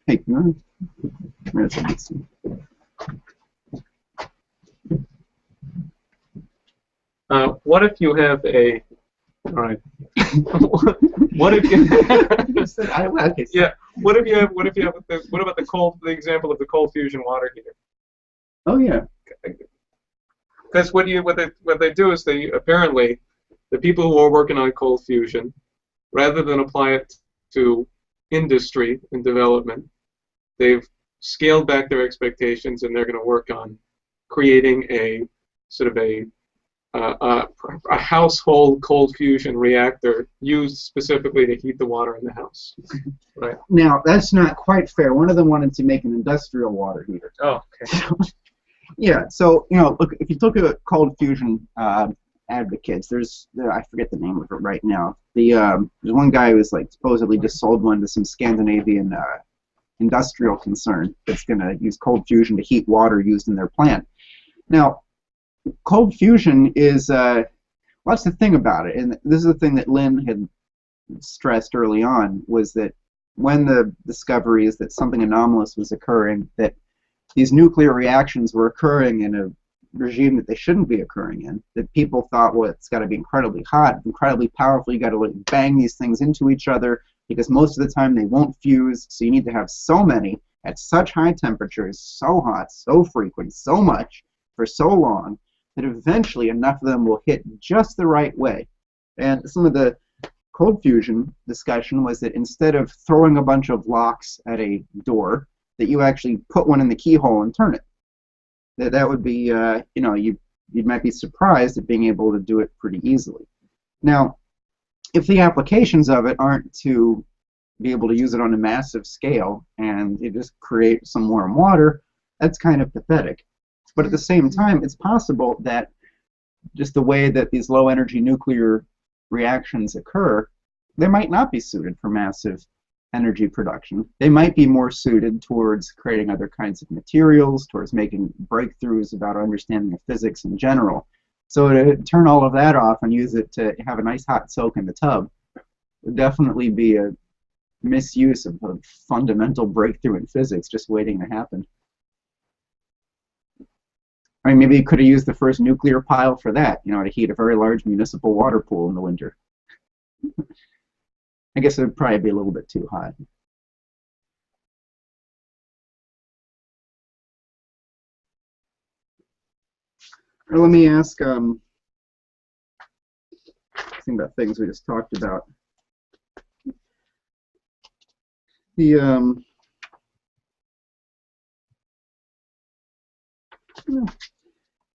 Hey, what if you have a what if you what about the example of the cold fusion water heater? Oh yeah. Because what they do is they apparently, the people who are working on cold fusion, rather than apply it to industry and development, they've scaled back their expectations, and they're going to work on creating a sort of a household cold fusion reactor used specifically to heat the water in the house. Right. Now that's not quite fair. One of them wanted to make an industrial water heater. Oh, okay. Yeah. So look, if you look at cold fusion advocates, I forget the name of it right now. There's one guy who was supposedly just sold one to some Scandinavian industrial concern that's going to use cold fusion to heat water used in their plant. Now, cold fusion is, what's the thing about it? And this is the thing that Lynn had stressed early on, was that when the discovery is that something anomalous was occurring, that these nuclear reactions were occurring in a regime that they shouldn't be occurring in, that people thought, well, it's got to be incredibly hot, incredibly powerful, you got to like bang these things into each other, because most of the time they won't fuse, so you need to have so many at such high temperatures, so hot, so frequent, so much, for so long, that eventually enough of them will hit just the right way. And some of the cold fusion discussion was that instead of throwing a bunch of locks at a door, that you actually put one in the keyhole and turn it. That would be, you know, you might be surprised at being able to do it pretty easily. Now, if the applications of it aren't to be able to use it on a massive scale and you just create some warm water, that's kind of pathetic. But at the same time, it's possible that just the way that these low-energy nuclear reactions occur, they might not be suited for massive energy production. They might be more suited towards creating other kinds of materials, towards making breakthroughs about understanding of physics in general. So to turn all of that off and use it to have a nice hot soak in the tub would definitely be a misuse of a fundamental breakthrough in physics just waiting to happen. I mean, maybe you could have used the first nuclear pile for that, you know, to heat a very large municipal water pool in the winter. I guess it would probably be a little bit too hot. Or let me ask, think about things we just talked about. The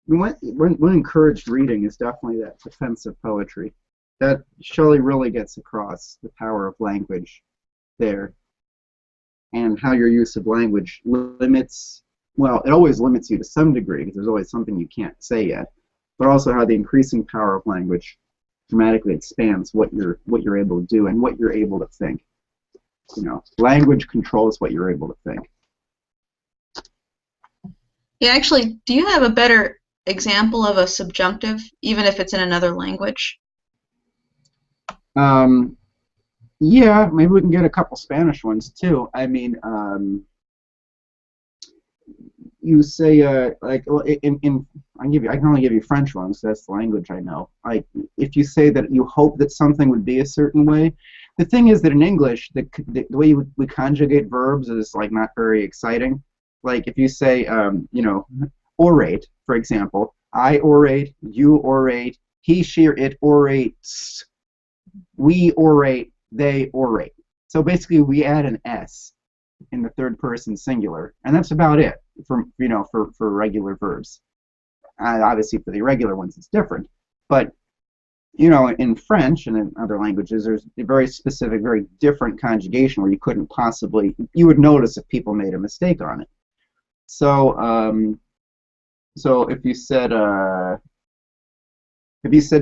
one encouraged reading is definitely that defensive poetry. That Shelley really gets across the power of language there, and how your use of language limits, well, it always limits you to some degree because there's always something you can't say yet, but also how the increasing power of language dramatically expands what you're able to do and what you're able to think. You know, language controls what you're able to think. Yeah, actually, do you have a better example of a subjunctive, even if it's in another language? Yeah, maybe we can get a couple Spanish ones too. I mean, you say like, well, I can only give you French ones. That's the language I know. Like, if you say that you hope that something would be a certain way, the thing is that in English, the way we conjugate verbs is like not very exciting. Like if you say, you know, orate, for example, I orate, you orate, he, she, or it orates, we orate, they orate. So basically, we add an S in the third person singular, and that's about it for, you know, for regular verbs. Obviously, for the irregular ones, it's different. But you know, in French and in other languages, there's a very specific, very different conjugation where you couldn't possibly, you would notice if people made a mistake on it. So, so if you said to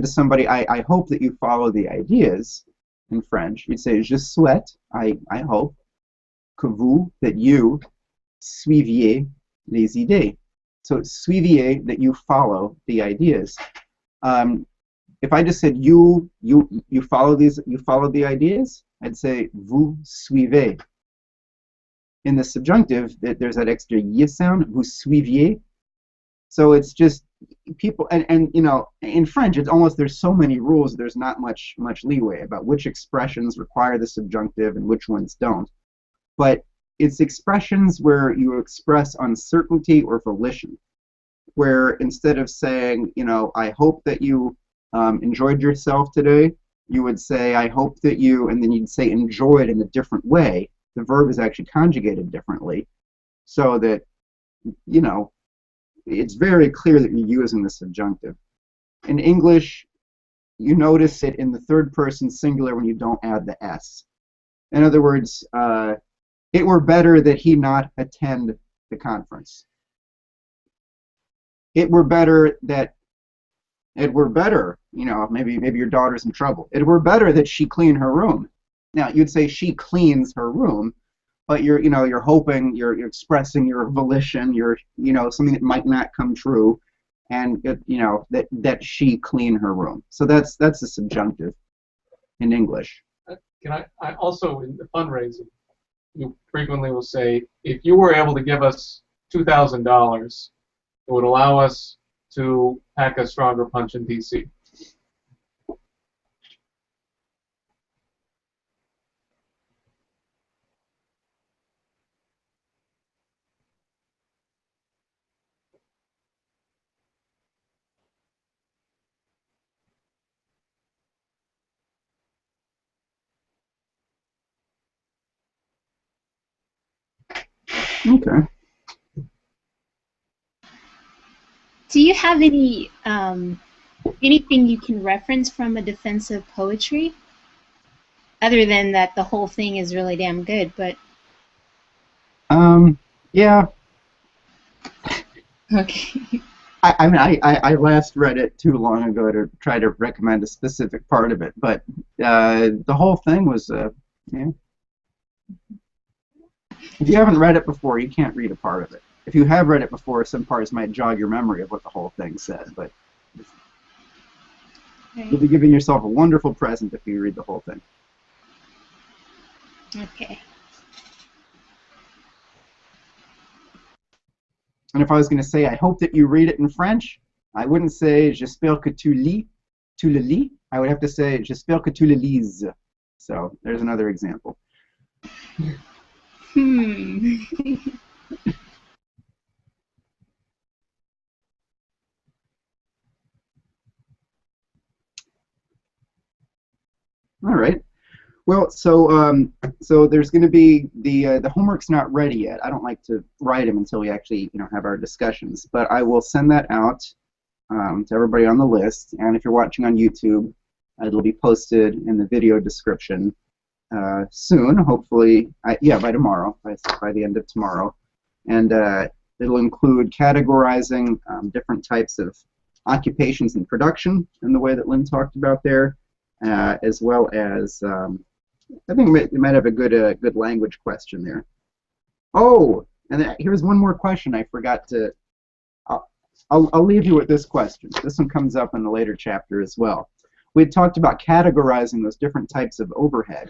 somebody, I hope that you follow the ideas in French, you'd say, je souhaite, I hope, que vous, that you, suiviez les idées. So suiviez, that you follow the ideas. If I just said you follow these, you follow the ideas, I'd say vous suivez. In the subjunctive, there's that extra y sound, vous suiviez. So it's just people, and you know, in French, it's almost, there's so many rules, there's not much leeway about which expressions require the subjunctive and which ones don't. But it's expressions where you express uncertainty or volition, where instead of saying, you know, I hope that you enjoyed yourself today, you would say, I hope that you, and then you'd say enjoyed in a different way. The verb is actually conjugated differently, so that, you know, it's very clear that you're using the subjunctive. In English, you notice it in the third person singular when you don't add the S. In other words, it were better that he not attend the conference. It were better that, it were better, you know, maybe your daughter's in trouble. It were better that she clean her room. Now, you'd say she cleans her room, but you're hoping, you're expressing your volition, something that might not come true, and that she clean her room. So that's a subjunctive in English. Can I also, in the fundraising, you frequently will say, if you were able to give us $2,000, it would allow us to pack a stronger punch in DC. Okay. Do you have any anything you can reference from a defensive poetry, other than that the whole thing is really damn good? But yeah. Okay. I mean, I last read it too long ago to try to recommend a specific part of it, but the whole thing was, yeah. If you haven't read it before, you can't read a part of it. If you have read it before, some parts might jog your memory of what the whole thing said, but you'll be giving yourself a wonderful present if you read the whole thing. Okay. And if I was going to say, I hope that you read it in French, I wouldn't say j'espère que tu le lis. I would have to say j'espère que tu le lises. So there's another example. All right. Well, so there's going to be the homework's not ready yet. I don't like to write them until we actually have our discussions. But I will send that out to everybody on the list. And if you're watching on YouTube, it'll be posted in the video description soon. Hopefully, by tomorrow, by the end of tomorrow. And it'll include categorizing different types of occupations in production in the way that Lynn talked about there. As well as, I think it might have a good language question there. Oh, and here's one more question I forgot to. I'll leave you with this question. This one comes up in a later chapter as well. We had talked about categorizing those different types of overhead,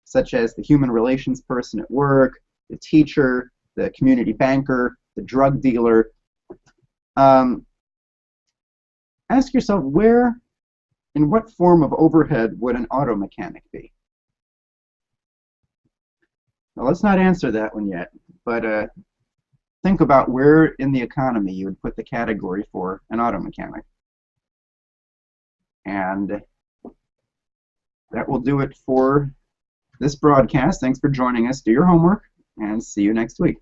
such as the human relations person at work, the teacher, the community banker, the drug dealer. Ask yourself, in what form of overhead would an auto mechanic be? Well, let's not answer that one yet, but think about where in the economy you would put the category for an auto mechanic. And that will do it for this broadcast. Thanks for joining us. Do your homework, and see you next week.